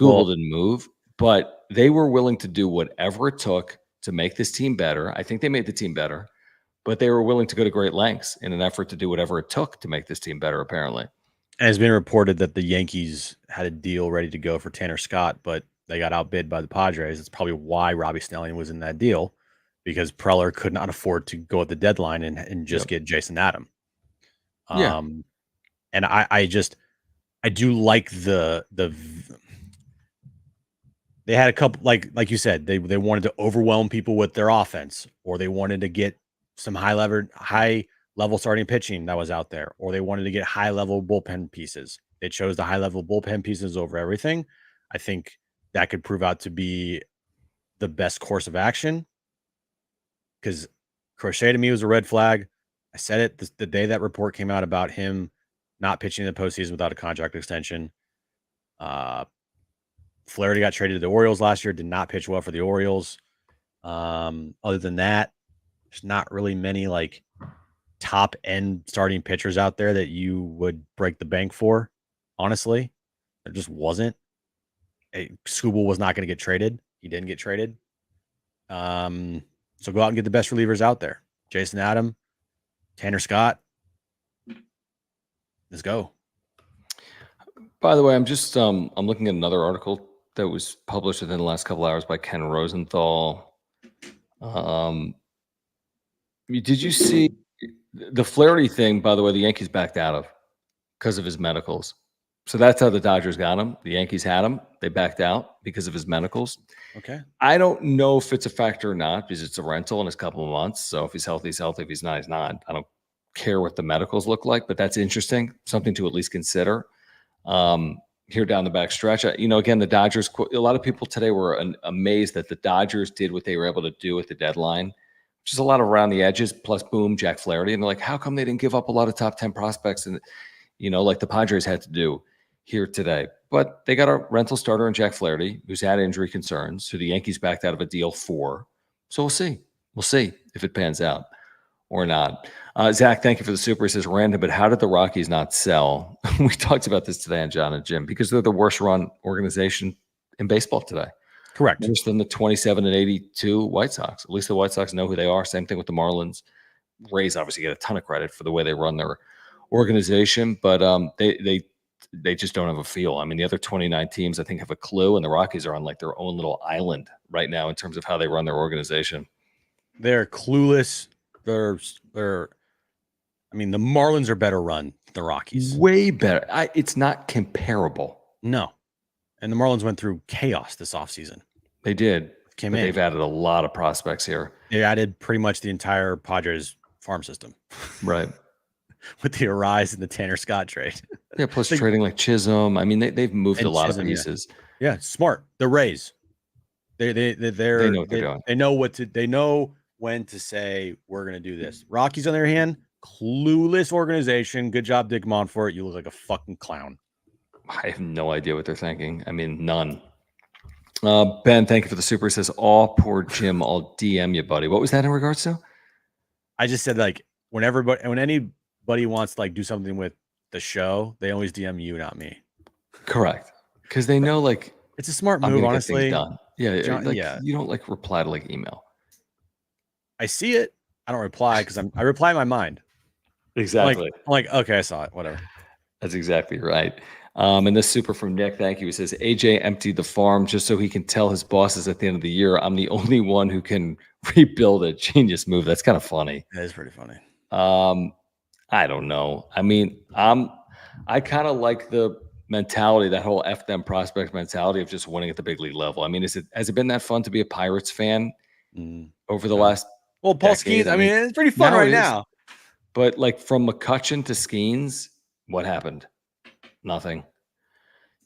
Well, Scooble didn't move, but they were willing to do whatever it took to make this team better. I think they made the team better, but they were willing to go to great lengths in an effort to do whatever it took to make this team better, apparently. and it's been reported that the Yankees had a deal ready to go for Tanner Scott, but they got outbid by the Padres. That's probably why Robbie Snelling was in that deal, because Preller could not afford to go at the deadline and just get Jason Adam. Yeah. And I do like the they had a couple, like you said, they wanted to overwhelm people with their offense, or they wanted to get some high level starting pitching that was out there, or they wanted to get high level bullpen pieces. They chose the high level bullpen pieces over everything. I think that could prove out to be the best course of action, because Crochet to me was a red flag. I said it the day that report came out about him not pitching in the postseason without a contract extension. Flaherty got traded to the Orioles last year, did not pitch well for the Orioles. Other than that, there's not really many like top end starting pitchers out there that you would break the bank for. Honestly, there just wasn't. Scooble was not going to get traded. He didn't get traded. So go out and get the best relievers out there. Jason Adam, Tanner Scott. Let's go. By the way, I'm just I'm looking at another article that was published within the last couple hours by Ken Rosenthal. Did you see the Flaherty thing? By the way, the Yankees backed out of because of his medicals. So that's how the Dodgers got him. The Yankees had him. They backed out because of his medicals. Okay. I don't know if it's a factor or not, because it's a rental in a couple of months. So if he's healthy, he's healthy. If he's not, he's not. I don't care what the medicals look like, but that's interesting. Something to at least consider. Here down the back stretch, again, the Dodgers, a lot of people today were amazed that the Dodgers did what they were able to do at the deadline, which is a lot of around the edges, plus boom, Jack Flaherty. And they're like, how come they didn't give up a lot of top 10 prospects? And, like the Padres had to do here today. But they got a rental starter in Jack Flaherty, who's had injury concerns, who the Yankees backed out of a deal for. So we'll see. We'll see if it pans out or not. Zach, thank you for the super. He says, random, but how did the Rockies not sell? We talked about this today on John and Jim, because they're the worst run organization in baseball today. Correct. Worse than the 27-82 White Sox. At least the White Sox know who they are. Same thing with the Marlins. Rays obviously get a ton of credit for the way they run their organization, but they just don't have a feel. I mean, the other 29 teams, I think, have a clue, and the Rockies are on like their own little island right now in terms of how they run their organization. They're clueless. I mean, the Marlins are better run than the Rockies. Way better. It's not comparable. No. And the Marlins went through chaos this offseason. They did. They've added a lot of prospects here. They added pretty much the entire Padres farm system. Right. With the Arise and the Tanner Scott trade. Yeah, plus trading like Chisholm. I mean, they've moved a lot of pieces. Yeah, smart. The Rays. They know what they're doing. They know when to say, we're going to do this. Rockies, on their hand, clueless organization. Good job, Dick Monfort. You look like a fucking clown. I have no idea what they're thinking. I mean, none. Ben, thank you for the super. He says, poor Jim, I'll DM you, buddy. What was that in regards to? I just said, like, when anybody wants to like do something with the show, they always DM you, not me. Correct. Because they know, like, it's a smart move, honestly. Done. Yeah, you don't like reply to like email. I see it. I don't reply because I reply in my mind. Exactly. I'm like, okay, I saw it. Whatever. That's exactly right. And this super from Nick, thank you. He says, AJ emptied the farm just so he can tell his bosses at the end of the year, I'm the only one who can rebuild it. Genius move. That's kind of funny. That is pretty funny. I don't know. I mean, I kind of like the mentality, that whole F them prospect mentality of just winning at the big league level. I mean, has it been that fun to be a Pirates fan over the last? Well, Paul Skeens, I mean, it's pretty fun right now. But like from McCutchen to Skeens, what happened? Nothing.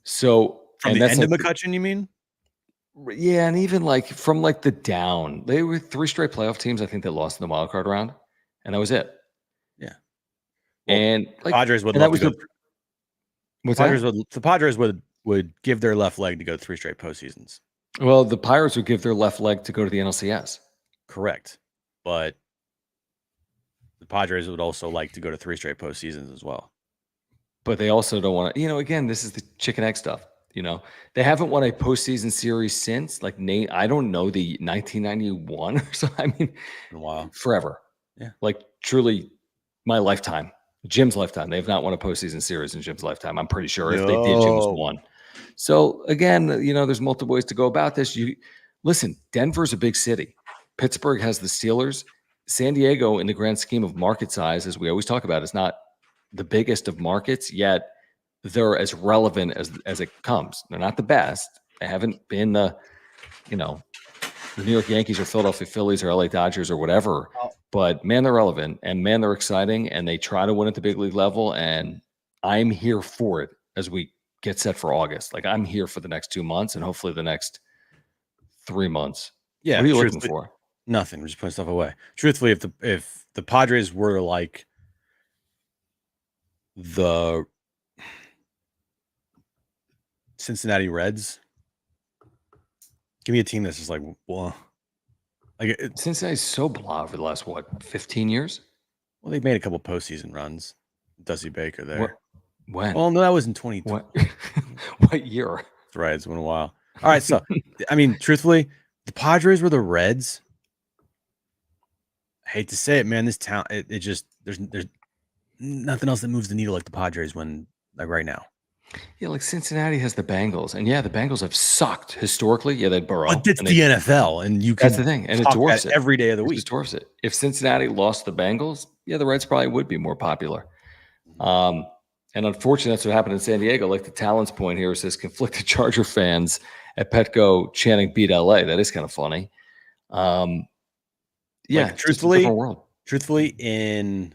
So from the end of McCutchen, you mean? Yeah, and even like from like the down, they were 3 straight playoff teams. I think they lost in the wild card round, and that was it. Yeah, and like Padres would love to go. The Padres would give their left leg to go 3 straight postseasons. Well, the Pirates would give their left leg to go to the NLCS. Correct, but the Padres would also like to go to 3 straight postseasons as well. but they also don't want to, again, this is the chicken egg stuff. They haven't won a postseason series since Nate. I don't know, the 1991 or so. I mean, Wow. forever. Yeah. Like truly my lifetime, Jim's lifetime. They've not won a postseason series in Jim's lifetime. I'm pretty sure if they did, Jim's won. So again, there's multiple ways to go about this. Listen, Denver's a big city. Pittsburgh has the Steelers. San Diego, in the grand scheme of market size, as we always talk about, is not the biggest of markets, yet they're as relevant as it comes. They're not the best. They haven't been the New York Yankees or Philadelphia Phillies or LA Dodgers or whatever. But man, they're relevant, and man, they're exciting, and they try to win at the big league level. And I'm here for it as we get set for August. I'm here for the next 2 months and hopefully the next 3 months. Yeah. What are you looking for? Nothing. We're just putting stuff away. Truthfully, if the Padres were like the Cincinnati Reds, give me a team that's just like, well, Cincinnati's so blah over the last 15 years. Well, they made a couple postseason runs. Dusty Baker there. When? Well, no, that was in 2020. What year? That's right. It's been a while. All right. So, I mean, truthfully, the Padres were the Reds. I hate to say it, man. This town, it just there's nothing else that moves the needle like the Padres right now. Yeah, Cincinnati has the Bengals, and the Bengals have sucked historically. Yeah, they burrow. But it's the NFL, and you can. That's the thing, and it dwarfs it every day of the week. It dwarfs it. If Cincinnati lost the Bengals, the Reds probably would be more popular. And unfortunately, that's what happened in San Diego. The Talon's point here says conflicted Charger fans at Petco chanting "Beat LA." That is kind of funny. Truthfully, different world. Truthfully, in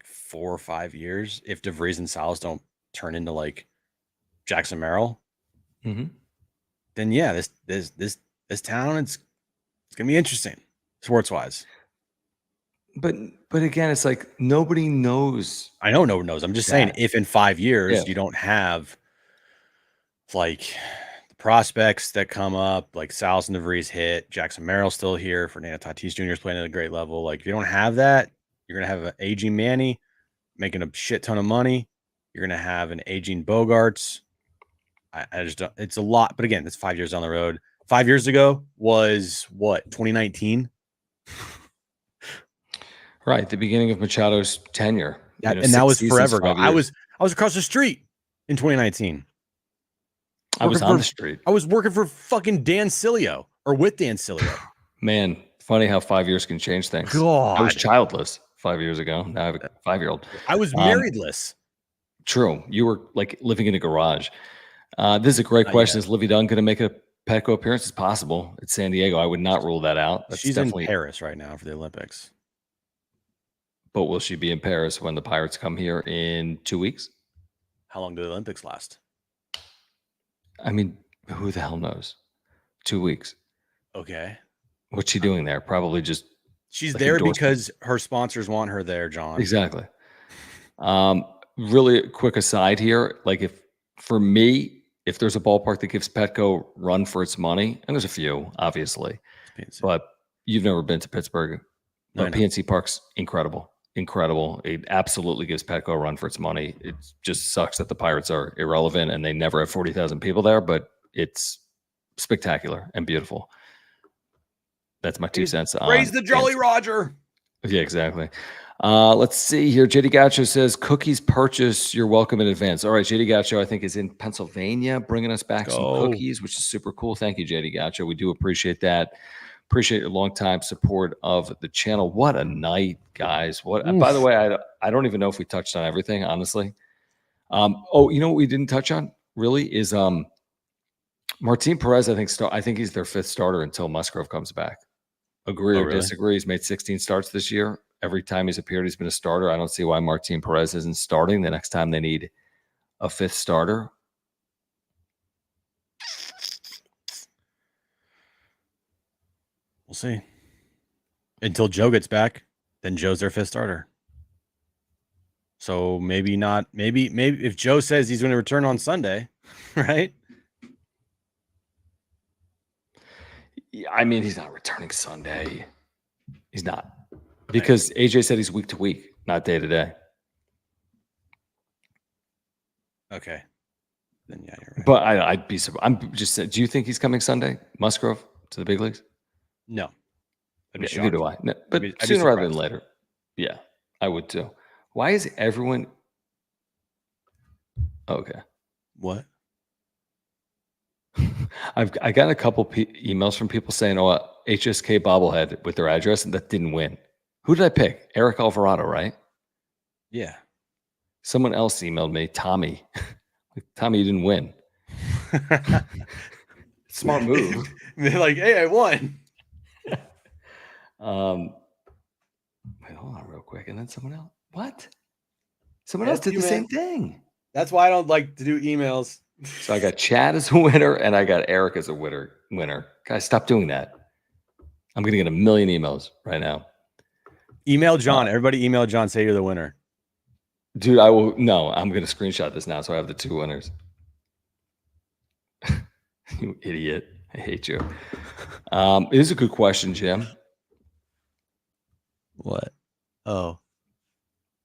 4 or 5 years, if DeVries and Salas don't turn into Jackson Merrill, then this town it's gonna be interesting sports wise. But again, it's nobody knows. I know no one knows. I'm just saying, if in 5 years you don't have the prospects that come up, Salas and DeVries hit, Jackson Merrill still here, Fernando Tatis Jr. is playing at a great level. If you don't have that, you're gonna have an aging Manny making a shit ton of money. You're going to have an aging Bogarts. I just don't, it's a lot, but again, it's 5 years down the road. 5 years ago was what, 2019? Right. The beginning of Machado's tenure. And that was forever ago. I was across the street in 2019. I was on the street. I was working for fucking Dan Cilio or with Dan Cilio. Man, funny how 5 years can change things. God. I was childless 5 years ago. Now I have a 5-year-old. I was marriedless. True. You were living in a garage. This is a great question. Is Livy Dunn going to make a Petco appearance? It's possible. It's San Diego. I would not rule that out. She's definitely in Paris right now for the Olympics. But will she be in Paris when the Pirates come here in 2 weeks? How long do the Olympics last? I mean, who the hell knows? 2 weeks. Okay. What's she doing there? Probably just... She's there because her sponsors want her there, John. Exactly. Really quick aside here. If there's a ballpark that gives Petco run for its money, and there's a few, obviously, but you've never been to Pittsburgh. But PNC Park's incredible. It absolutely gives Petco a run for its money. It just sucks that the Pirates are irrelevant and they never have 40,000 people there, but it's spectacular and beautiful. That's my 2 cents on raise the Jolly Roger. Yeah, exactly. Let's see here. JD Gacho says cookies purchase. You're welcome in advance. All right, JD Gacho, I think, is in Pennsylvania, bringing us back some cookies, which is super cool. Thank you, JD Gacho. We do appreciate that. Appreciate your long-time support of the channel. What a night, guys! By the way, I don't even know if we touched on everything, honestly. You know what we didn't touch on really is Martin Perez. I think he's their 5th starter until Musgrove comes back. Agree or disagree? He's made 16 starts this year. Every time he's appeared, he's been a starter. I don't see why Martin Perez isn't starting the next time they need a 5th starter. We'll see. Until Joe gets back, then Joe's their 5th starter. So maybe not. Maybe if Joe says he's going to return on Sunday, right? Yeah, I mean, he's not returning Sunday. He's not. Because AJ said he's week to week, not day to day. Okay. Then yeah, you're right. But I'd be surprised. I'm just saying, do you think he's coming Sunday, Musgrove, to the big leagues? No. I'd be Yeah, neither shocked. do I. No, but I'd be sooner rather than surprised. later. Yeah, I would too. Why is everyone okay? What? I got a couple emails from people saying, "Oh, HSK bobblehead with their address," and that didn't win. Who did I pick? Eric Alvarado, right? Yeah. Someone else emailed me, Tommy. Tommy, you didn't win. Smart move. They're like, hey, I won. Wait, hold on real quick. And then someone else. What? Someone else That's did you, the man. same thing. That's why I don't like to do emails. So I got Chad as a winner and I got Eric as a winner. Guys, stop doing that. I'm going to get a million emails right now. Email John. Everybody email John. Say you're the winner. Dude, I will. No, I'm going to screenshot this now so I have the two winners. You idiot. I hate you. It is a good question, Jim. What? Oh.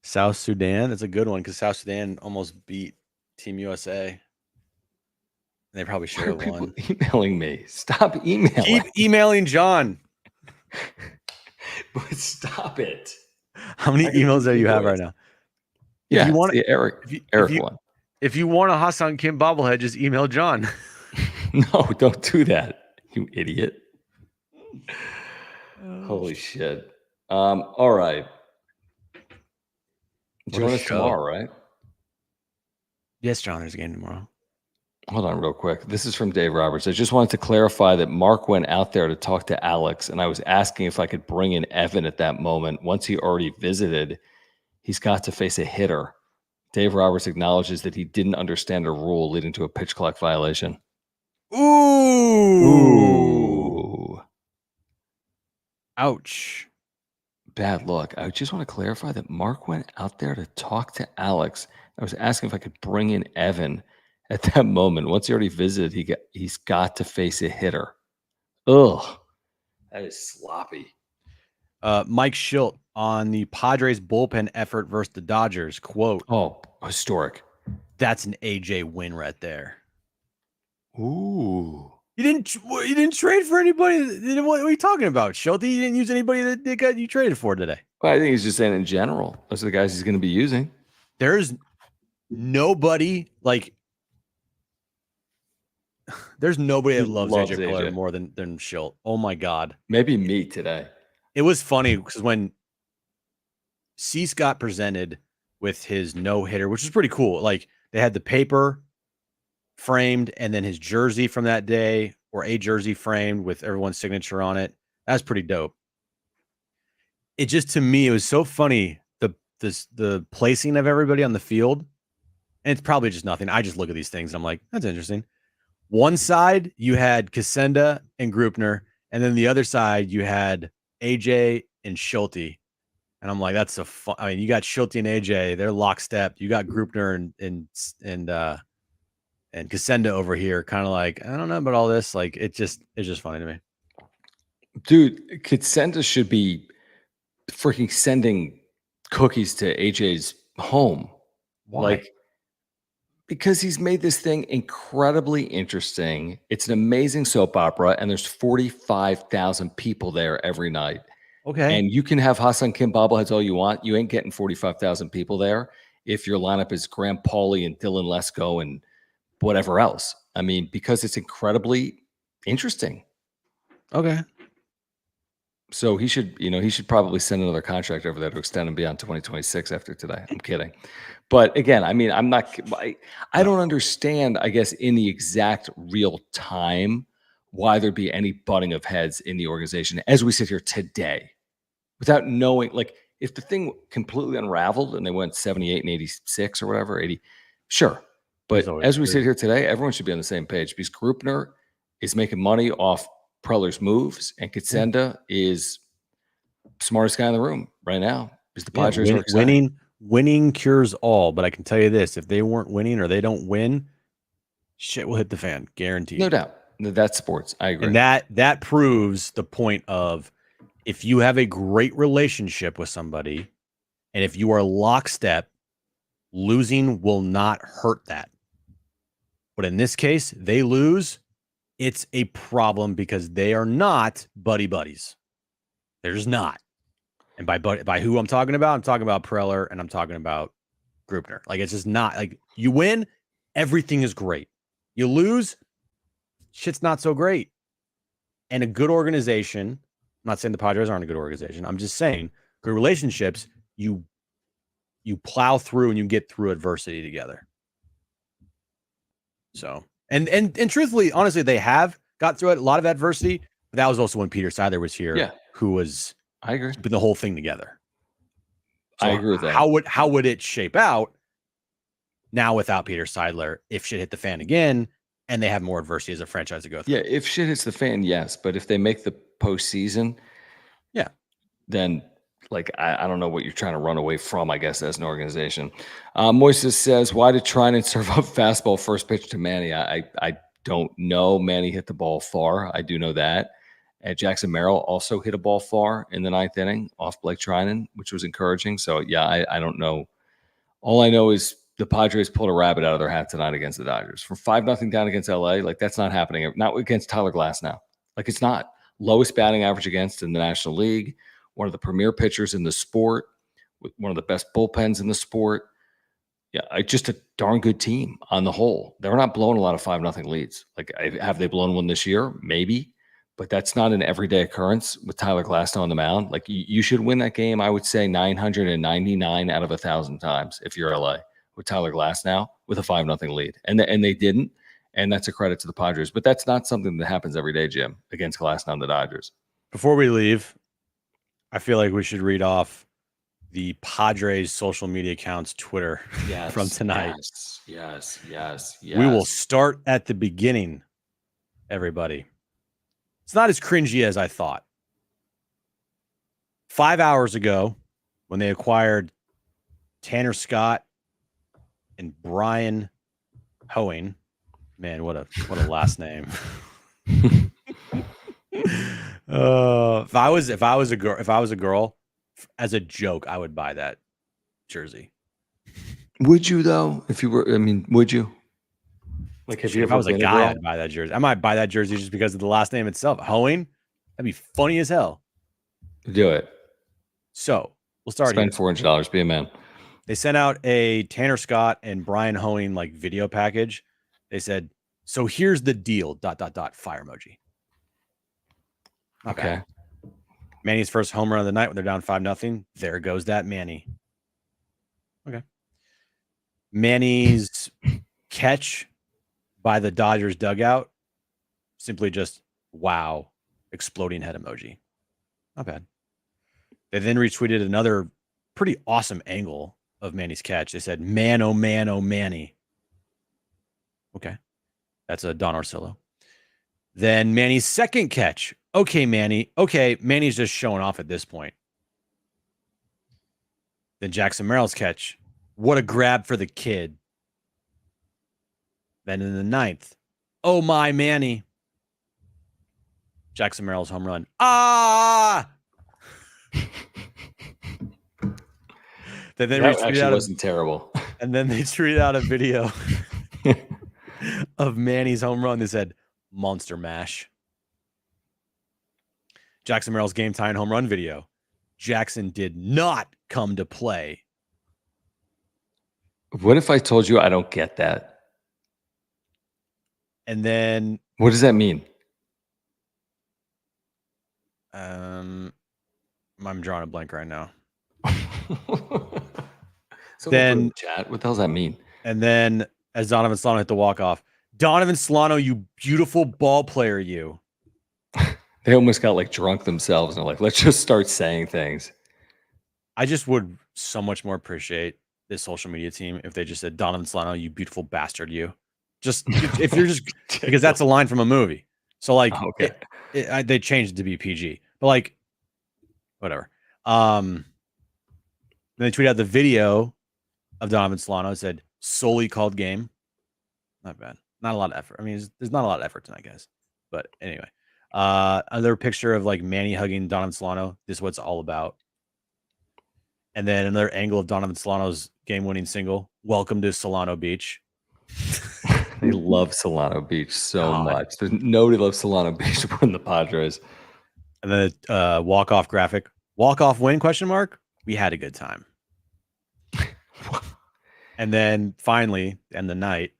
South Sudan? That's a good one because South Sudan almost beat Team USA. They probably should have won. Emailing me. Stop emailing. Keep emailing John. But stop it. How many emails do you have right now? Yeah, if you want Eric. Eric won. If you want a Hassan Kim bobblehead, just email John. No, don't do that, you idiot. Holy shit. All right. Join us tomorrow, right? Yes, John, there's a game tomorrow. Hold on real quick. This is from Dave Roberts. I just wanted to clarify that Mark went out there to talk to Alex, and I was asking if I could bring in Evan at that moment. Once he already visited, he's got to face a hitter. Dave Roberts acknowledges that he didn't understand a rule leading to a pitch clock violation. Ooh. Ouch. Bad luck. I just want to clarify that Mark went out there to talk to Alex. I was asking if I could bring in Evan at that moment. Once he already visited, he's got to face a hitter. Ugh. That is sloppy. Mike Schilt on the Padres bullpen effort versus the Dodgers. Quote, "Oh, historic. That's an AJ win right there." Ooh. You didn't trade for anybody. What are you talking about, Schilt? You didn't use anybody that you traded for today. Well, I think he's just saying in general. Those are the guys he's going to be using. There's nobody that loves AJ Preller more than Schilt. Oh my God. Maybe me today. It was funny because when Cease got presented with his no-hitter, which was pretty cool. Like they had the paper framed and then his jersey from that day, or a jersey framed with everyone's signature on it. That's pretty dope. It just, to me, it was so funny, the placing of everybody on the field. And it's probably just nothing. I just look at these things and I'm like, that's interesting. One side, you had Casenda and Grupner, and then the other side, you had AJ and Schulte. And I'm like, that's a fun. I mean, you got Schulte and AJ, they're lockstep. You got Grupner and Casenda over here, kind of like, I don't know about all this. Like, it's just funny to me. Dude, Casenda should be freaking sending cookies to AJ's home. Why? Like, because he's made this thing incredibly interesting. It's an amazing soap opera, and there's 45,000 people there every night. Okay. And you can have Hassan Kim bobbleheads all you want. You ain't getting 45,000 people there if your lineup is Graham Pauley and Dylan Lesko and whatever else. I mean, because it's incredibly interesting. Okay. So he should probably send another contract over there to extend him beyond 2026 after today. I'm kidding. But again, I mean, I don't understand, I guess, in the exact real time why there'd be any butting of heads in the organization as we sit here today without knowing, like, if the thing completely unraveled and they went 78 and 86 or whatever, 80, sure. But as we sit here today, everyone should be on the same page because Grupner is making money off Preller's moves, and Casenda is smartest guy in the room right now. Because the Padres are excited. Winning cures all. But I can tell you this: if they weren't winning or they don't win, shit will hit the fan, guaranteed. No doubt. That's sports. I agree. And that proves the point of, if you have a great relationship with somebody, and if you are lockstep, losing will not hurt that. But in this case, they lose. It's a problem because they are not buddy buddies. They're just not. And by who I'm talking about Preller and I'm talking about Grupner. Like, it's just not like you win, everything is great. You lose, shit's not so great. And a good organization, I'm not saying the Padres aren't a good organization. I'm just saying good relationships, you plow through and you get through adversity together. So, and truthfully, honestly, they have got through a lot of adversity. But that was also when Peter Seidler was here, who was I agree. keeping the whole thing together. So I agree with that. How would it shape out now without Peter Seidler if shit hit the fan again and they have more adversity as a franchise to go through? Yeah, if shit hits the fan, yes. But if they make the postseason, then like I don't know what you're trying to run away from, I guess, as an organization. Moises says, why did Trinan serve up fastball first pitch to Manny? I don't know. Manny hit the ball far. I do know that. And Jackson Merrill also hit a ball far in the 9th inning off Blake Trinan, which was encouraging. So, yeah, I don't know. All I know is the Padres pulled a rabbit out of their hat tonight against the Dodgers. From 5-0 down against LA, like that's not happening. Not against Tyler Glass now. Like it's not. Lowest batting average against in the National League, one of the premier pitchers in the sport, with one of the best bullpens in the sport. Yeah, just a darn good team on the whole. They're not blowing a lot of 5-0 leads. Like, have they blown one this year? Maybe. But that's not an everyday occurrence with Tyler Glasnow on the mound. Like you should win that game, I would say 999 out of 1,000 times if you're LA with Tyler Glasnow with a 5-0 lead. And they didn't. And that's a credit to the Padres. But that's not something that happens every day, Jim, against Glasnow and the Dodgers. Before we leave, I feel like we should read off the Padres social media accounts Twitter from tonight. Yes. We will start at the beginning, everybody. It's not as cringy as I thought. 5 hours ago, when they acquired Tanner Scott and Brian Hoeing, man, what a last name. If I was a girl, as a joke, I would buy that jersey. Would you though? If you were, I mean, would you? Like, if I was a guy, I'd buy that jersey. I might buy that jersey just because of the last name itself. Hoeing, that'd be funny as hell. Do it. So we'll start. Spend $400. Be a man. They sent out a Tanner Scott and Brian Hoeing like video package. They said, "So here's the deal." ... Fire emoji. Okay. Manny's first home run of the night when they're down 5-0. There goes that Manny. Okay. Manny's catch by the Dodgers dugout, simply just wow, exploding head emoji. Not bad. They then retweeted another pretty awesome angle of Manny's catch. They said, "Man, oh man, oh Manny." Okay. That's a Don Orsillo. Then Manny's second catch. Okay, Manny. Okay, Manny's just showing off at this point. Then Jackson Merrill's catch. What a grab for the kid. Then in the 9th, oh my Manny. Jackson Merrill's home run. Ah! That actually wasn't terrible. And then they tweeted out a video of Manny's home run. They said, "Monster Mash." Jackson Merrill's game-tying home run video. Jackson did not come to play. What if I told you I don't get that? And then, what does that mean? I'm drawing a blank right now. Then chat. What the hell does that mean? And then, as Donovan Solana hit the walk-off, Donovan Solana, you beautiful ball player, you. They almost got like drunk themselves and like, let's just start saying things. I just would so much more appreciate this social media team if they just said, "Donovan Solana, you beautiful bastard, you." Just if you're just because that's a line from a movie. So like, okay, they changed it to be PG, but like, whatever. Then they tweeted out the video of Donovan Solana. It said, "Solely called game." Not bad. Not a lot of effort. I mean, there's not a lot of effort tonight, guys. But anyway, another picture of like Manny hugging Donovan Solano. This is what it's all about. And then another angle of Donovan Solano's game-winning single. "Welcome to Solano Beach." They love Solana Beach so God. much. There's nobody loves Solana Beach more than the Padres. And then walk-off graphic. Walk-off win, question mark? We had a good time. And then finally, end the night,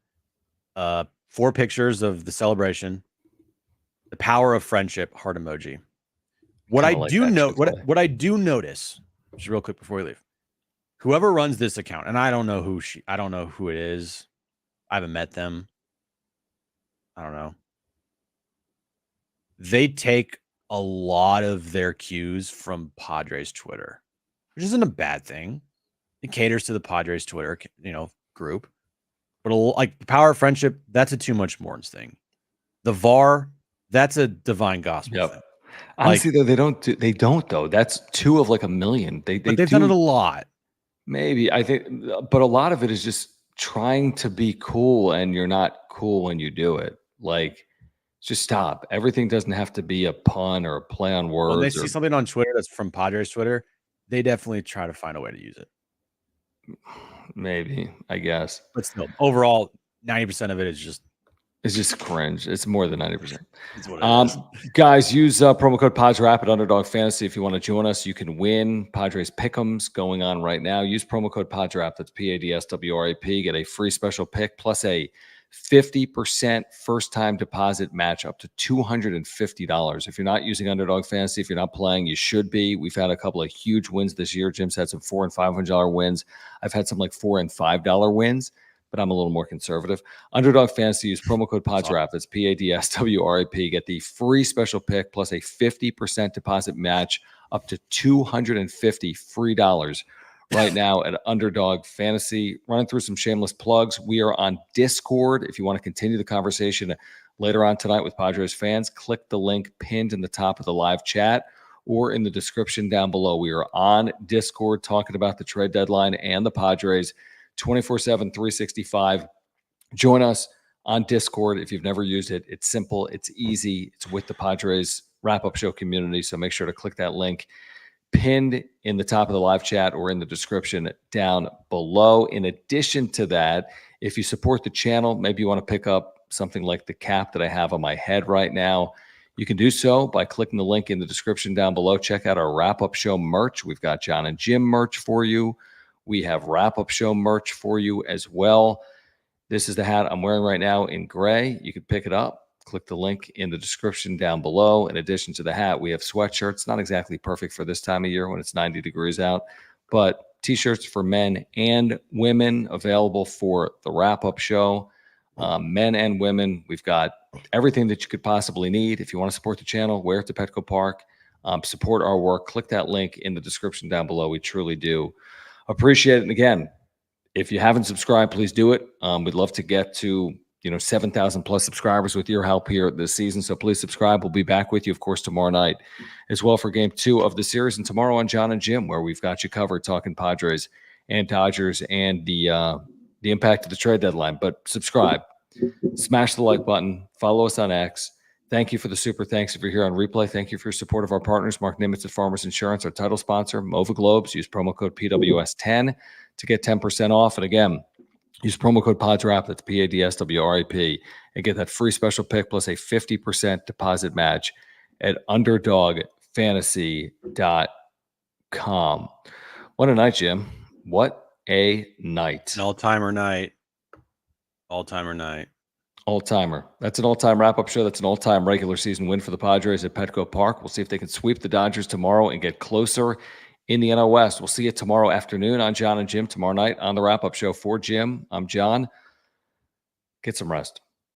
4 pictures of the celebration, the power of friendship, heart emoji. What I Kinda like do that know, shit today. what I do notice, just real quick before we leave, whoever runs this account, and I don't know who it is. I haven't met them. I don't know. They take a lot of their cues from Padres Twitter, which isn't a bad thing. It caters to the Padres Twitter, group. But like the power of friendship, that's a too much Morns thing. The VAR, that's a divine gospel thing. Honestly, though, they don't though. That's 2 of like a million. They But they've do done it a lot. maybe. I think, but a lot of it is just trying to be cool, and you're not cool when you do it. Like, just stop. Everything doesn't have to be a pun or a play on When they words. see Or something on Twitter that's from Padres Twitter, they definitely try to find a way to use it. maybe, I guess. But still, overall, 90% of it is just It's just cringe. It's more than 90%. it's what it is. Guys, use promo code PADSRAP at Underdog Fantasy if you want to join us. You can win Padres Pick'ems going on right now. Use promo code PADSRAP. That's PADSWRAP. Get a free special pick plus a 50% first-time deposit match up to $250. If you're not using Underdog Fantasy, if you're not playing, you should be. We've had a couple of huge wins this year. Jim's had some $400 and $500 wins. I've had some like $400 and $5 wins, but I'm a little more conservative. Underdog Fantasy, use promo code PADSRAP. That's PADSWRAP. Get the free special pick plus a 50% deposit match up to $250 free dollars right now at Underdog Fantasy. Running through some shameless plugs. We are on Discord. If you want to continue the conversation later on tonight with Padres fans, click the link pinned in the top of the live chat or in the description down below. We are on Discord talking about the trade deadline and the Padres 24/7, 365. Join us on Discord if you've never used it. It's simple. It's easy. It's with the Padres wrap-up show community. So make sure to click that link pinned in the top of the live chat or in the description down below. In addition to that, if you support the channel, maybe you want to pick up something like the cap that I have on my head right now, you can do so by clicking the link in the description down below. Check out our wrap-up show merch. We've got John and Jim merch for you. We have wrap-up show merch for you as well. This is the hat I'm wearing right now in gray. You can pick it up. Click the link in the description down below. In addition to the hat, we have sweatshirts. Not exactly perfect for this time of year when it's 90 degrees out, but T-shirts for men and women available for the wrap-up show. Men and women, we've got everything that you could possibly need. If you want to support the channel, wear it to Petco Park. Support our work. Click that link in the description down below. We truly do appreciate it. And again, if you haven't subscribed, please do it. We'd love to get to 7,000 plus subscribers with your help here this season. So please subscribe. We'll be back with you, of course, tomorrow night as well for game 2 of the series. And tomorrow on John and Jim, where we've got you covered talking Padres and Dodgers and the impact of the trade deadline. But subscribe, smash the like button, follow us on X. Thank you for the super thanks if you're here on replay. Thank you for your support of our partners, Mark Nimitz at Farmers Insurance, our title sponsor, Mova Globes. Use promo code PWS10 to get 10% off. And again, use promo code PADSRAP, that's PADSWRAP, and get that free special pick plus a 50% deposit match at UnderdogFantasy.com. What a night, Jim. What a night. An all-timer night. All-timer night. All-timer. That's an all-time wrap-up show. That's an all-time regular season win for the Padres at Petco Park. We'll see if they can sweep the Dodgers tomorrow and get closer in the NL West. We'll see you tomorrow afternoon on John and Jim. Tomorrow night on the wrap-up show for Jim, I'm John. Get some rest.